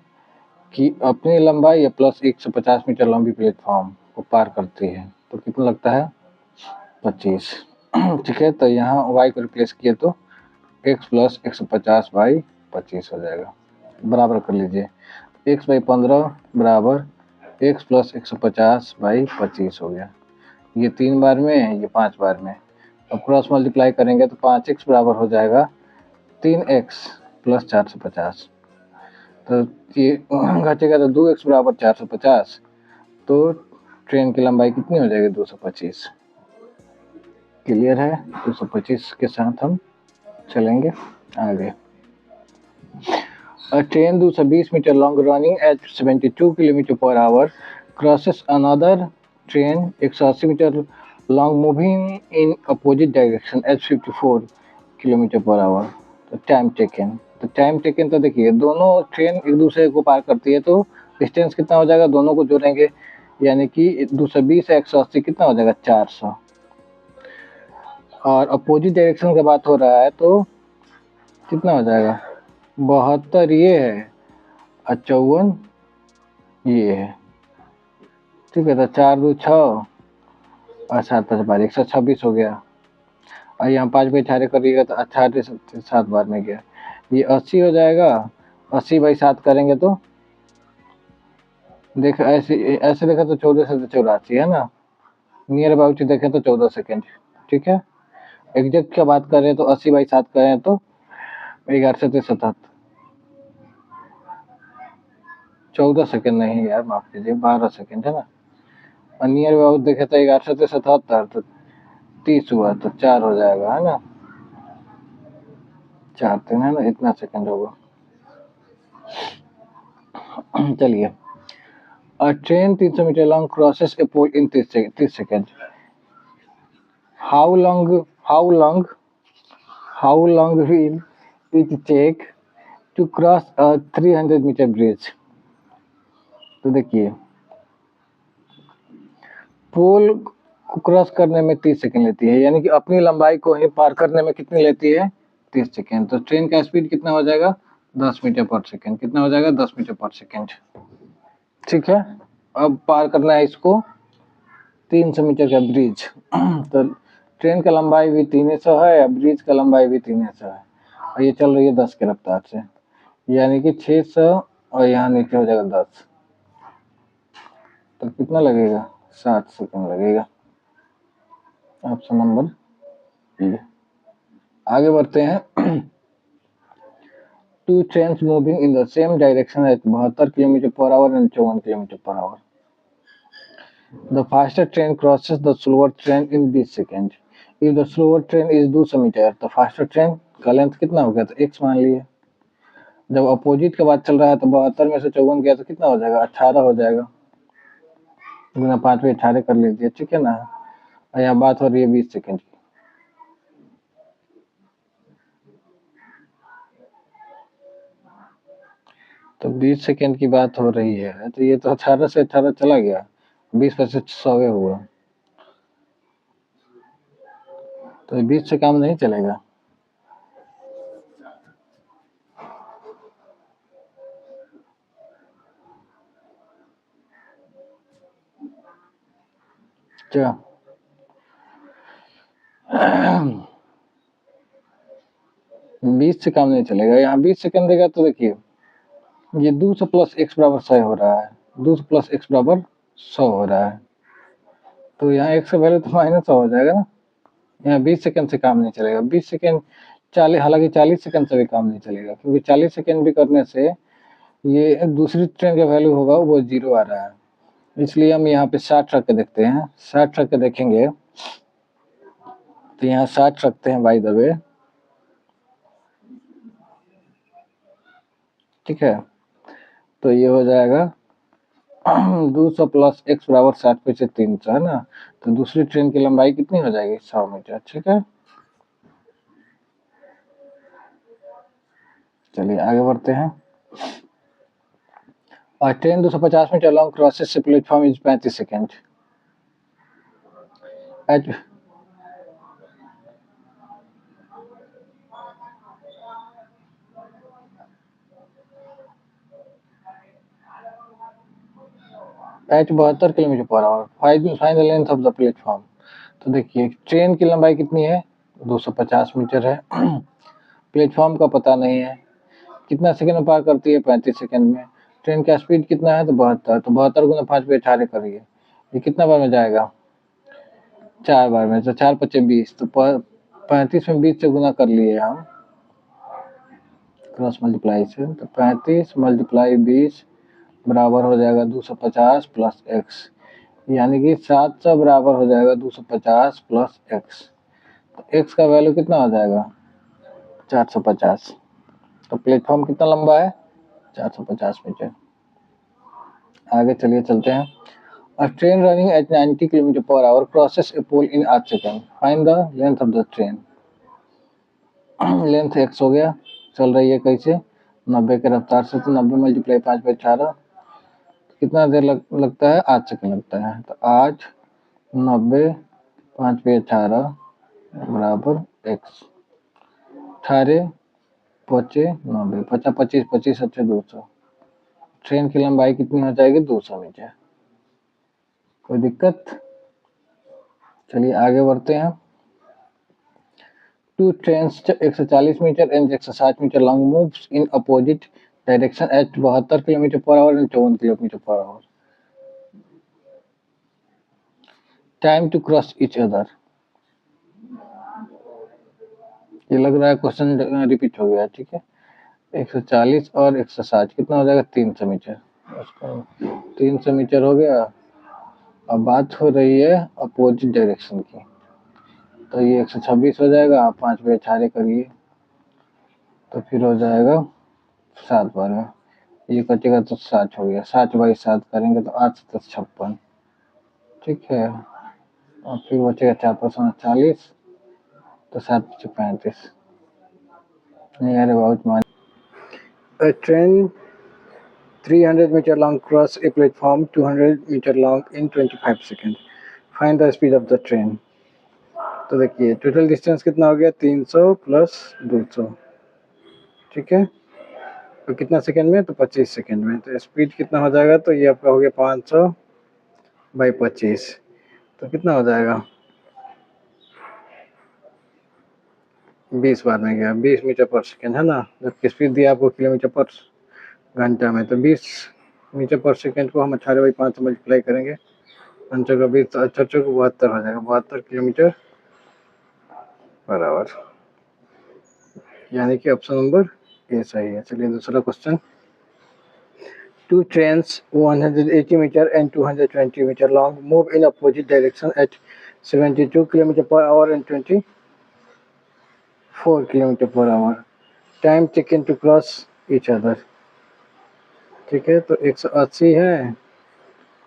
कि अपनी लंबाई या प्लस 150 मीटर लंबी प्लेटफॉर्म को पार करती है, तो कितना लगता है? 25, ठीक है। तो यहाँ y को रिप्लेस किए तो x + 150/25 हो जाएगा, बराबर कर लीजिए, x/15 बराबर x + 150/25 हो गया। ये 3 बार में, ये 5 बार में, अब क्रॉस मल्टीप्लाई करेंगे तो 5x बराबर हो जाएगा 3x + 450, तो ये घटेगा तो 2x बराबर 450, तो ट्रेन की लंबाई कितनी हो जाएगी? 225। क्लियर है? 225 के साथ हम चलेंगे आगे। A train 220 metre long running at 72 kilometre per hour crosses another train 180 metre long moving in opposite direction at 54 kilometre per hour. तो टाइम टेकन, तो देखिए दोनों ट्रेन एक दूसरे को पार करती है तो डिस्टेंस कितना हो जाएगा, दोनों को जोड़ेंगे यानी कि 220 से 180 कितना हो जाएगा 400। और अपोजिट डायरेक्शन की बात हो रहा है तो कितना हो जाएगा 72 ये है और 54 ये है। ठीक है, तो 4 2 6 और 7 5 12 126 हो गया। और यहाँ 5 पे 18 करिएगा तो 18 से 7 बार में गया, ये 80 हो जाएगा। 80/7 करेंगे तो देख ऐसे ऐसे देखा तो 14 से 84 है ना, नियर अबाउट देखें तो 14 सेकेंड। ठीक है, एग्जैक्ट की बात करें तो 80/7 करें तो 11 से 77, 14 सेकेंड नहीं यार माफ कीजिए 12 सेकेंड है ना। और नियर अबाउट देखे तो 11 से 77 तो 30 हुआ तो 4 हो जाएगा है ना, 4 3 है ना, इतना सेकेंड होगा। चलिए, A train 300 meter long crosses a pole in 30 seconds. How long will it take to cross a 300 meter bridge? तो देखिए पोल को क्रॉस करने में 30 सेकंड लेती है, यानी कि अपनी लंबाई को ही पार करने में कितनी लेती है 30 सेकंड। तो ट्रेन का स्पीड कितना हो जाएगा 10 मीटर पर सेकंड, कितना हो जाएगा 10 मीटर पर सेकंड। ठीक है, अब पार करना है इसको 300 मीटर का ब्रिज। तो ट्रेन का लंबाई भी 300 है, ब्रिज का लंबाई भी 300 है और ये चल रही है 10 की रफ्तार से, यानी कि 600 और यहाँ नीचे हो जाएगा 10, तो कितना लगेगा 60 सेकंड लगेगा। Option number B. आगे बढ़ते हैं। Two trains moving in the same direction at 72 kilometre per hour and 54 kilometre per hour. The faster train crosses the slower train in 20 seconds. If the slower train is 200 metre, तो faster train का length कितना हो गया, तो x मान लिए। जब opposite का बात चल रहा है तो 72 में से 54 गया तो कितना हो जाएगा 18 हो जाएगा, गुना 5 पे 18 कर लीजिए। ठीक है ना, और यहाँ बात हो रही है 20 सेकंड की। तो 20 सेकंड की बात हो रही है तो ये तो 18 से 18 चला गया, 20 पर से 100 हुआ, तो 20 से काम नहीं चलेगा। क्या 20 से काम नहीं चलेगा, यहाँ 20 सेकंड देगा तो देखिए ये 200 प्लस x बराबर 100 हो रहा है, 200 प्लस x बराबर 100 हो रहा है, तो यहाँ x का वैल्यू तो -100 हो जाएगा ना। यहाँ 20 सेकंड से काम नहीं चलेगा, 20 सेकंड 40, हालांकि 40 सेकंड से भी काम नहीं चलेगा, क्योंकि 40 सेकंड भी करने से ये दूसरी ट्रेन का वैल्यू होगा वो 0 आ रहा है, इसलिए हम यहाँ पे 60 रख के देखते हैं। 60 रख के देखेंगे तो यहाँ 60 रखते हैं बाय द वे। ठीक है, तो ये हो जाएगा 200 प्लस x बराबर 60 पे से 300 है ना, तो दूसरी ट्रेन की लंबाई कितनी हो जाएगी 100 मीटर। ठीक है, चलिए आगे बढ़ते हैं। और ट्रेन 250 मीटर लॉन्ग क्रॉसेस से platform is 35 second at at 72 kilometre per hour. Find the length of the platform. तो देखिए ट्रेन की लंबाई कितनी है 250 मीटर है। प्लेटफॉर्म का पता नहीं है, कितना सेकंड में पार करती है 35 सेकंड में। ट्रेन का स्पीड कितना है तो 72, तो 72 गुना 5 पे 18 करिए, ये कितना बार में जाएगा 4 बार में, तो 4 पच्चे 20, तो 35 में 20 से गुना कर लिए हम क्रॉस मल्टीप्लाई से, तो 35 मल्टीप्लाई 20 बराबर हो जाएगा 250 प्लस एक्स, यानी कि 700 बराबर हो जाएगा 250 प्लस एक्स। तो एक्स का वैल्यू कितना हो जाएगा 450। तो प्लेटफॉर्म कितना लंबा है 450 मीटर। आगे चलिए चलते हैं। A train running at 90 km per hour crosses a pole in 8 seconds. Find the length of the train. Length x हो गया, चल रही है कैसे 90 के रफ्तार से, तो 90 मल्टीप्लाई 5/18 कितना देर लगता है 8 सेकंड लगता है। तो 8 90 5/18 बराबर x 18 पचे 90 50 25 25 अच्छे 200। ट्रेन की लंबाई कितनी हो जाएगी 200 मीटर। कोई दिक्कत? चलिए आगे बढ़ते हैं। Two trains 140 meter and 160 meter long moves in opposite direction at 72 km per hour and 54 km per hour. Time to cross each other. ये लग रहा है क्वेश्चन रिपीट हो गया, ठीक है। 140 और 160 कितना हो जाएगा 300 मीटर। 300 मीटर हो गया। अब बात हो रही है अपोजिट डायरेक्शन की, तो ये 126 हो जाएगा। 5/18 करिए तो फिर हो जाएगा 7 बार में, ये कटेगा तो 60 हो गया। 60/7 करेंगे तो 8 7 56, ठीक है। और फिर बचेगा 4 × 40 तो 7 × 35 नियर अबाउट मान। A train 300 meter long cross a platform 200 meter long in 25 seconds. Find the speed of the train. तो देखिए टोटल डिस्टेंस कितना हो गया 300 + 200, ठीक है। तो कितना सेकंड में, तो 25 सेकंड में। तो स्पीड कितना हो जाएगा, तो ये आपका हो गया 500/25, तो कितना हो जाएगा 20 बार में गया, 20 मीटर पर सेकंड है ना। जबकि स्पीड दिया आपको किलोमीटर पर घंटा में, तो 20 मीटर पर सेकंड को हम 18/5 से मल्टीप्लाई करेंगे, 5 का 20 तो 78 को 72 हो जाएगा, 72 किलोमीटर पर आवर, यानी कि ऑप्शन नंबर ए सही है। चलिए दूसरा question. Two trains 180 meter and 220 meter long move in opposite direction at 72 km per hour and 24 km per hour. Time taken to cross each other. ठीक है, तो 180 है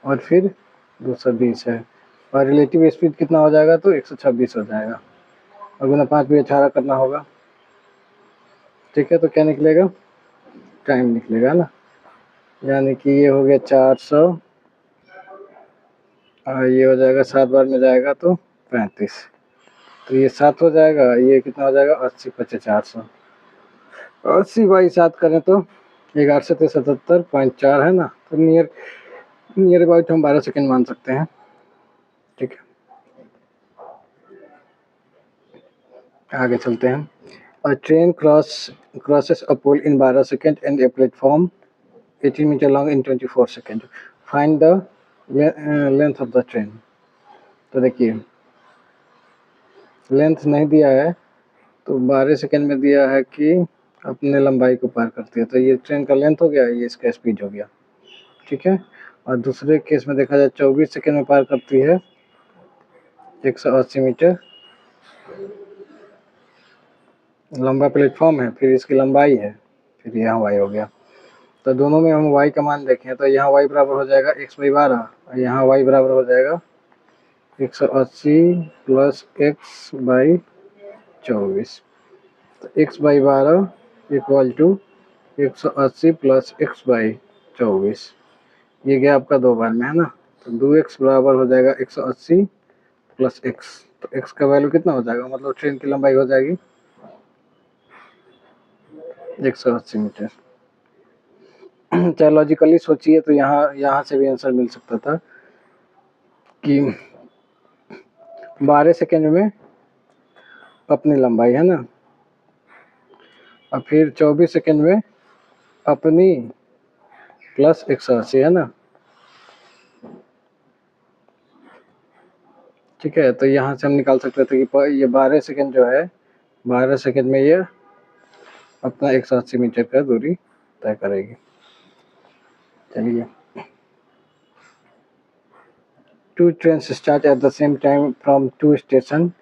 और फिर 220 है, और रिलेटिव स्पीड कितना हो जाएगा, तो 126 हो जाएगा, और गुना 5/18 करना होगा, ठीक है। तो क्या निकलेगा, टाइम निकलेगा ना, यानी कि ये हो गया 400, और ये हो जाएगा 7 बार में जाएगा तो 35, तो ये 7 हो जाएगा, ये कितना हो जाएगा 80 × 400, 80/7 करें तो 11 से 77.4 है ना, तो नियर अबाउट हम 12 सेकंड मान सकते हैं, ठीक है। आगे चलते हैं। A train crosses a pole in 12 seconds and a platform 18 meter long in 24 seconds. Find the length of the train. तो देखिए लेंथ नहीं दिया है, तो 12 सेकंड में दिया है कि अपने लंबाई को पार करती है, तो ये ट्रेन का लेंथ हो गया, ये इसका स्पीड हो गया, ठीक है। और दूसरे केस में देखा जाए 24 सेकंड में पार करती है 180 मीटर लंबा प्लेटफॉर्म है, फिर इसकी लंबाई है, फिर यहाँ वाई हो गया। तो दोनों में हम y का मान देखें तो यहाँ y बराबर हो जाएगा x/12 और यहाँ y बराबर हो जाएगा 180 + x/24। तो x/12 = 180 + x/24, ये गया आपका 2 बार में है ना, तो 2x बराबर हो जाएगा 180 + x, तो x का वैल्यू कितना हो जाएगा, मतलब ट्रेन की लंबाई हो जाएगी 180 मीटर। चाहे लॉजिकली सोचिए तो यहाँ से भी आंसर मिल सकता था कि 12 सेकेंड में अपनी लंबाई है ना, और फिर 24 सेकेंड में अपनी प्लस 180 है ना, ठीक है। तो यहाँ से हम निकाल सकते थे कि ये 12 सेकेंड जो है, 12 सेकेंड में ये अपना 180 मीटर का दूरी तय करेगी। चलिए, Two trains start at the same time from two stations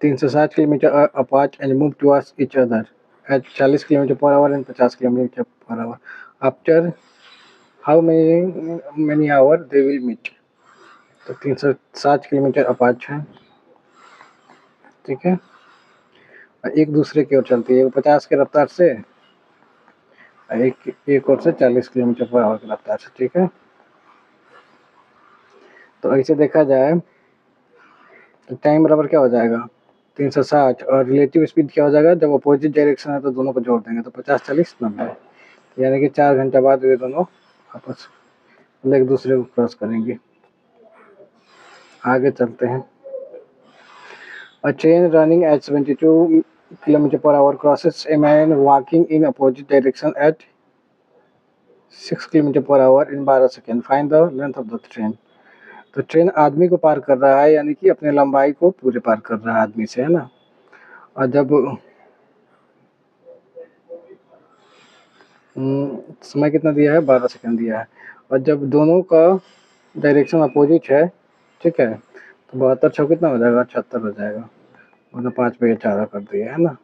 360 km apart and move towards each other at 40 km per hour and 50 km per hour. After how many hour they will meet। तो 360 kilometre apart है, ठीक है। एक दूसरे की ओर चलती है, 50 की रफ्तार से, एक ओर से 40 किलोमीटर पर आवर की रफ्तार से, ठीक है। तो ऐसे देखा जाए तो टाइम बराबर क्या हो जाएगा 360, और रिलेटिव स्पीड क्या हो जाएगा, जब अपोजिट डायरेक्शन है तो दोनों को जोड़ देंगे तो 50 40 90, यानी कि 4 घंटे बाद ये दोनों आपस में एक दूसरे को क्रॉस करेंगे। आगे चलते हैं। A train running at 72 km per hour crosses a man walking in opposite direction at 6 km per hour in 12 second. Find the length of the train. तो ट्रेन आदमी को पार कर रहा है, यानी कि अपने लंबाई को पूरे पार कर रहा है आदमी से, है ना। और जब समय कितना दिया है 12 सेकेंड दिया है, और जब दोनों का डायरेक्शन अपोजिट है, ठीक है, तो 72 छः कितना हो जाएगा 76 हो जाएगा, मतलब 5 पे 18 कर दिया, है ना।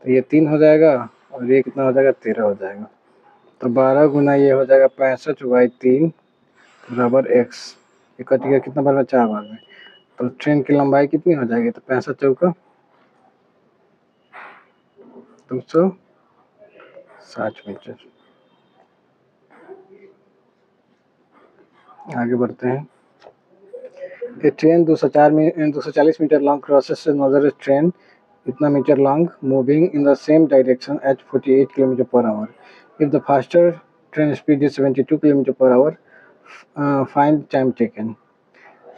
तो ये 3 हो जाएगा और ये कितना हो जाएगा 13 हो जाएगा। तो 12 गुना ये हो जाएगा 65/3 बराबर x। ये कट गया कितना बार में 4 बार में। तो ट्रेन की लंबाई कितनी हो जाएगी, तो 65 चौका 260 मीटर। आगे बढ़ते हैं। ये train 240 metre long crosses another train इतना metre long moving in the same direction at 48 kilometre per hour. If the faster train speed is 72 kilometre per hour, find time taken.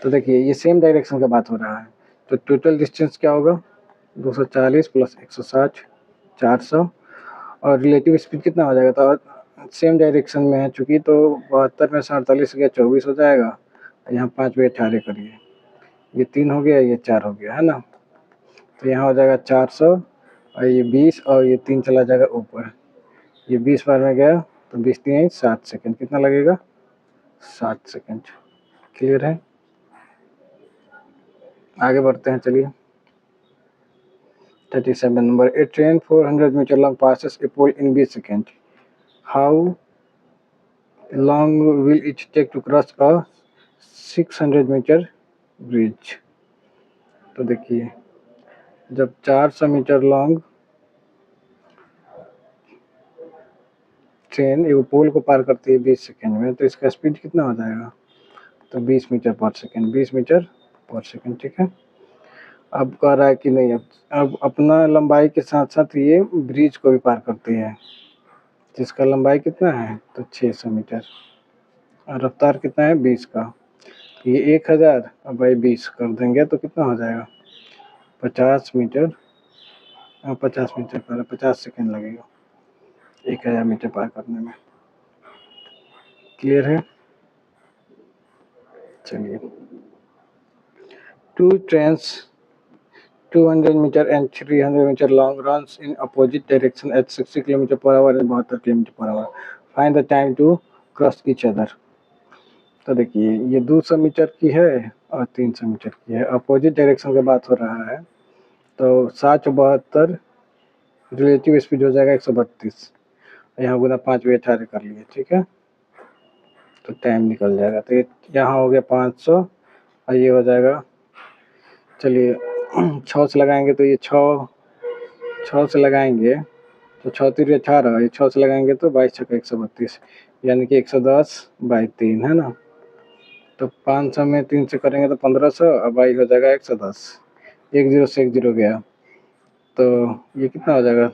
तो देखिए ये सेम डायरेक्शन का बात हो रहा है, तो टोटल डिस्टेंस क्या होगा 240 प्लस 160 400, और रिलेटिव स्पीड कितना हो जाएगा, तो सेम डायरेक्शन में है चूँकि, तो 72 में से 48 गया 24 हो जाएगा, यहाँ 5 पे 18 करिए, ये 3 हो गया, ये 4 हो गया, है ना। तो यहाँ हो जाएगा 400, और ये 20, और ये 3 चला जाएगा ऊपर, ये 20 बार में गया, तो 20 3 7 सेकेंड, कितना लगेगा 7 सेकेंड। क्लियर है। आगे बढ़ते हैं, चलिए 37 number. A train 400 metre long passes a pole in 20 second. How long will it take to cross a 600 metre bridge. तो देखिए जब 400 मीटर लॉन्ग ट्रेन एक पोल को पार करती है 20 सेकेंड में, तो इसका स्पीड कितना हो जाएगा, तो 20 metre per second, 20 metre per second, ठीक है। अब कह रहा है कि नहीं, अब अपना लंबाई के साथ साथ ये ब्रिज को भी पार करती है, जिसका लंबाई कितना है, तो 600 मीटर, और रफ्तार कितना है 20 का। ये 1000 और बाई 20 कर देंगे तो कितना हो जाएगा 50 मीटर, 50 मीटर पर 50 सेकेंड लगेगा 1000 मीटर पार करने में। क्लियर है। चलिए, 2 trains 200 metre and 300 metre long runs in opposite direction at 60 kilometre per hour and 72 kilometre per hour. Find the time to cross each other. तो देखिए ये 200 मीटर की है और 300 मीटर की है, अपोजिट डायरेक्शन का बात हो रहा है, तो 60 72 रिलेटिव स्पीड हो जाएगा 132, यहाँ गुना 5 में 18 कर लिए, ठीक है, तो टाइम निकल जाएगा। तो ये यहाँ हो गया 500, और ये हो जाएगा, चलिए 6 से लगाएंगे तो ये 6 से लगाएंगे तो 6 3 18, ये 6 से लगाएंगे तो 22 6 132, यानी कि 110/3, है ना। तो 500 में 3 से करेंगे तो 1500, और बाई हो जाएगा 110, 1 0 से 1 0 गया, तो ये कितना हो जाएगा,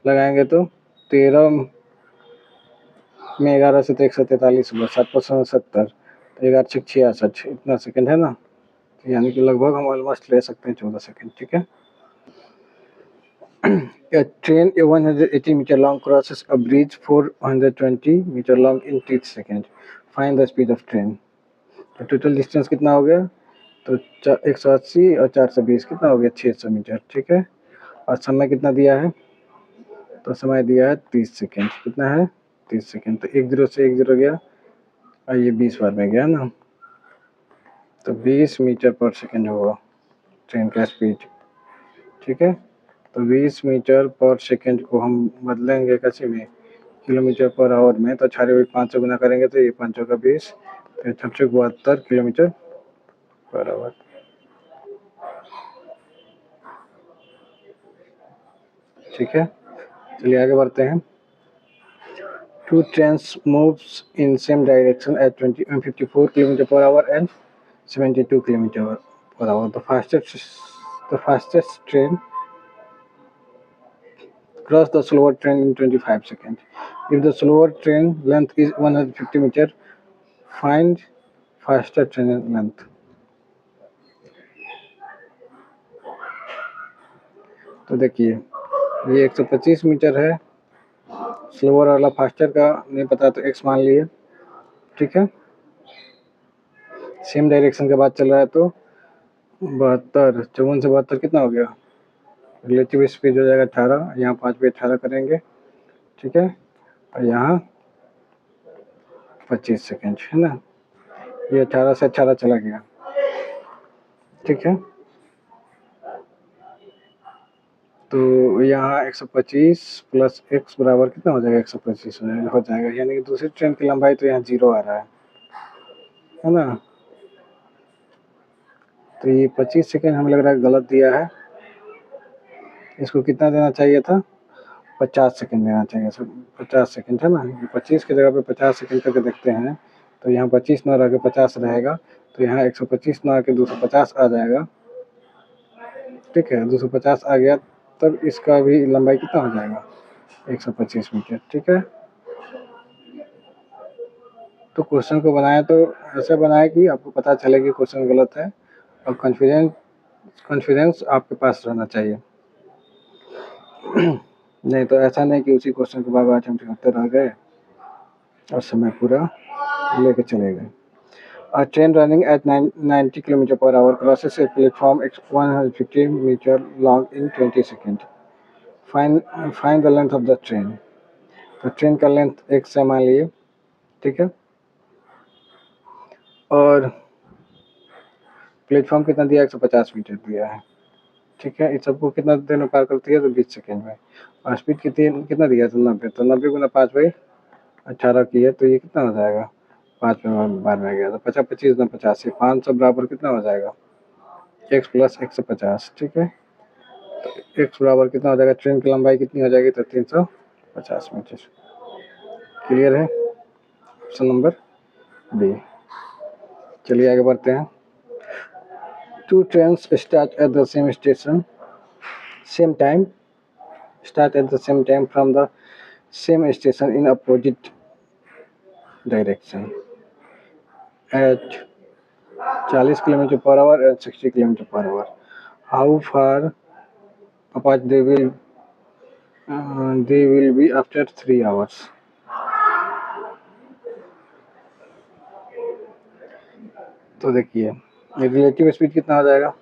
लगाएंगे तो 13 में 11 से तो 143 हुआ, 7 5 70, तो 11 6 66, इतना सेकेंड, है ना। यानी कि लगभग हम ऑलमोस्ट ले सकते हैं 14 सेकेंड, ठीक है। A train a 180 meter long crosses a bridge 420 meter long in 30 seconds. Find the speed of train. तो टोटल डिस्टेंस कितना हो गया, तो 180 और 420 कितना हो गया 600 मीटर, ठीक है। और समय कितना दिया है, तो समय दिया है 30 सेकेंड, कितना है 30 सेकेंड, तो 1 0 से 1 0 गया, और ये 20 बार में गया ना, तो 20 मीटर पर सेकेंड होगा ट्रेन का स्पीड, ठीक है। तो 20 मीटर पर सेकेंड को हम बदलेंगे कैसे में, किलोमीटर पर आवर में, तो 5 से गुना करेंगे तो ये 5 का 20, तो 72 किलोमीटर पर आवर। ठीक है, चलिए आगे बढ़ते हैं। Two trains moves in same direction at 54 km per hour and 72 km per hour. The fastest train cross the slower train in 25 seconds. If the slower train length is 150 meter, find faster train length. तो देखिए ये 125 metre है, slower वाला faster का नहीं पता तो x मान लिए। ठीक है, सेम डायरेक्शन के बाद चल रहा है तो 72, 54 से 72 कितना हो गया, रिलेटिव स्पीड हो जाएगा 18, यहाँ 5 पे 18 करेंगे। ठीक है, और यहाँ 25 सेकेंड है ना, ये 18 से 18 चला गया। ठीक है, तो यहाँ 125 प्लस x बराबर कितना हो जाएगा, 125 हो जाएगा, यानी कि दूसरी ट्रेन की लंबाई तो यहाँ 0 आ रहा है ना। तो ये 25 सेकेंड हमें लग रहा है गलत दिया है, इसको कितना देना चाहिए था, 50 सेकेंड देना चाहिए। सर 50 सेकेंड है ना, 25 की जगह पे 50 सेकेंड करके देखते हैं, तो यहाँ 25 ना रह के 50 रहेगा, तो यहाँ 125 ना आके 250 आ जाएगा। ठीक है, 250 आ गया, तब इसका भी लंबाई कितना हो जाएगा, 125 मीटर। ठीक है, तो क्वेश्चन को बनाया तो ऐसे बनाया कि आपको पता चले कि क्वेश्चन गलत है, और कॉन्फिडेंस आपके पास रहना चाहिए। नहीं तो ऐसा नहीं कि उसी क्वेश्चन के बार बार हम करते रह गए और समय पूरा लेके चले गए। A train running at 90 km per hour crosses a platform 150 meter long in 20 seconds. Find the length of the train. तो ट्रेन का लेंथ x है मान लिए। ठीक है, और प्लेटफॉर्म कितना दिया, 150 मीटर दिया है। ठीक है, इस सबको कितना देर में पार करती है, तो 20 सेकेंड में। और स्पीड कितना दिया, तो 90, तो 90 गुना 5/18 की है, तो ये कितना हो जाएगा, 5 में बार में गया, तो 50 25 ना 85, 500 बराबर कितना हो जाएगा, x प्लस 150। ठीक है, तो x बराबर कितना हो जाएगा, ट्रेन की लंबाई कितनी हो जाएगी, तो 350 मीटर। क्लियर है, ऑप्शन नंबर बी। चलिए आगे बढ़ते हैं। Two trains start at the same time from the same station in opposite direction at 40 km per hour and 60 km per hour. How far apart they will be after 3 hours. तो देखिए relative speed कितना हो जाएगा,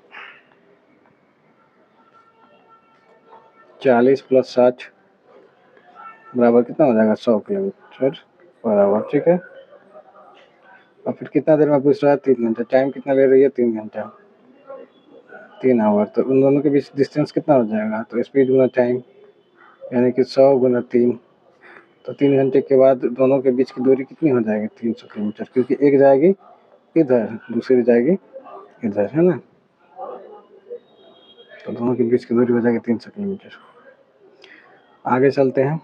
40 plus 60 बराबर कितना हो जाएगा, 100 kilometre per our. ठीक है, और फिर कितना देर में पूछ रहा है, 3 घंटा। टाइम कितना ले रही है, 3 घंटा, 3 आवर। तो उन दोनों के बीच डिस्टेंस कितना हो जाएगा, तो स्पीड गुना टाइम, यानी कि 100 गुना 3, तो 3 घंटे के बाद दोनों के बीच की दूरी कितनी हो जाएगी, 300 किलोमीटर, क्योंकि एक जाएगी इधर, दूसरी जाएगी इधर, है ना। तो दोनों के बीच की दूरी हो जाएगी 300 किलोमीटर। आगे चलते हैं।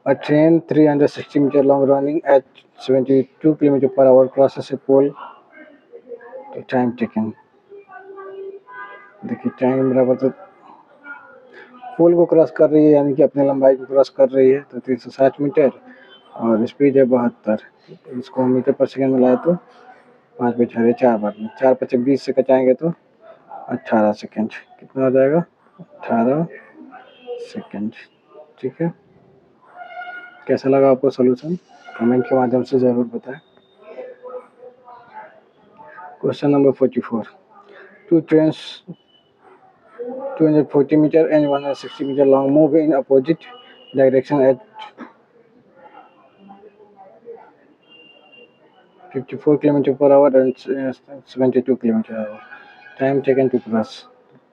A train 360 meter long running at 72 km per hour crosses a pole. तो टाइम टेकन, देखिए टाइम बराबर, तो पोल को क्रॉस कर रही है, यानी कि अपनी लंबाई को क्रॉस कर रही है, तो 360 मीटर, और स्पीड है 72। इसको मीटर पर सेकंड में लाए तो 5 पे 4 4 बार में 4 5 20 से कटाएंगे तो 18 सेकंड, कितना हो जाएगा, 18 सेकंड। ठीक है, कैसा लगा आपको सॉल्यूशन, कमेंट के माध्यम से ज़रूर बताएं। Question number 44। Two trains 240 meter and 160 meter long move in opposite direction at 54 km per hour and 72 km per hour. Time taken to cross.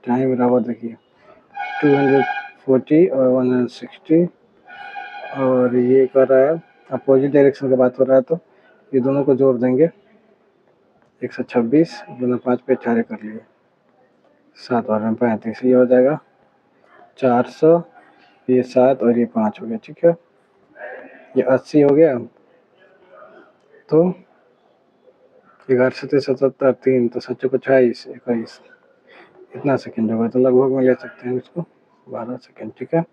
Time बराबर देखिए 240 और 160 और ये कर रहा है अपोजिट डायरेक्शन का बात हो रहा है, तो ये दोनों को जोड़ देंगे 126 गुना 5 पे 18 कर लिए, 7 और 35, ये हो जाएगा 400, ये 7 और ये 5 हो गया। ठीक है, ये 80 हो गया, तो 11 7 77 3 तो 7 28 21, इतना सेकंड होगा, तो लगभग में ले सकते हैं इसको 12 सेकंड। ठीक है,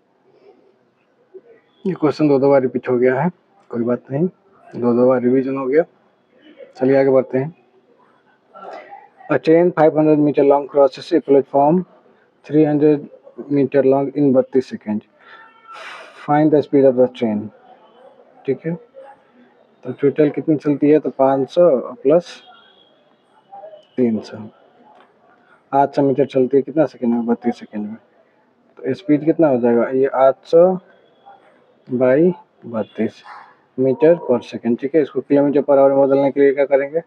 ये क्वेश्चन दो बार रिपीट हो गया है, कोई बात नहीं, दो बार रिवीजन हो गया। चलिए आगे बढ़ते हैं। A train 500 meter long crosses a platform 300 meter long in 32 seconds. Find the speed of the train. ठीक है, तो टोटल कितनी चलती है, तो 500 प्लस 300, 800 मीटर चलती है, कितना सेकंड में, 32 सेकंड में। तो स्पीड कितना हो जाएगा, ये 800 बाई 32 मीटर पर सेकंड। ठीक है, इसको किलोमीटर पर आवर में बदलने के लिए क्या करेंगे,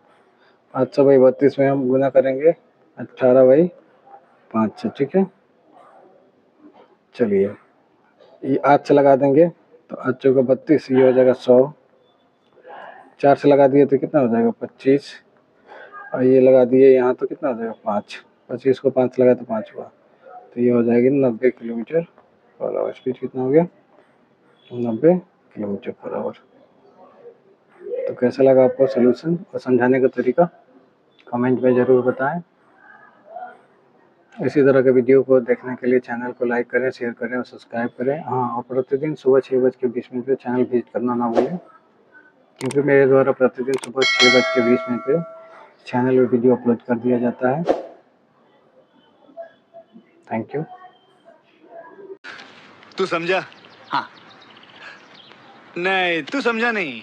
800 बाई 32 में हम गुना करेंगे 18 बाई 5 से। ठीक है, चलिए ये 8 से लगा देंगे, तो 8 चौका 32, ये हो जाएगा 100, 4 से लगा दिए तो कितना हो जाएगा 25, और ये लगा दिए यहाँ तो कितना हो जाएगा 5, 25 को 5 लगा तो 5 हुआ, तो ये हो जाएगी 90 किलोमीटर पर आवर। स्पीड कितना हो गया, 90 किलोमीटर पर आवर। तो कैसा लगा आपको सोल्यूशन और समझाने का तरीका, कमेंट में ज़रूर बताएं। इसी तरह के वीडियो को देखने के लिए चैनल को लाइक करें, शेयर करें और सब्सक्राइब करें। हाँ, और प्रतिदिन सुबह 6:20 पे चैनल विजिट करना ना भूलें, क्योंकि मेरे द्वारा प्रतिदिन सुबह 6:20 पे चैनल में वीडियो अपलोड कर दिया जाता है। Thank you. तू समझा? हाँ। नहीं, तू समझा नहीं।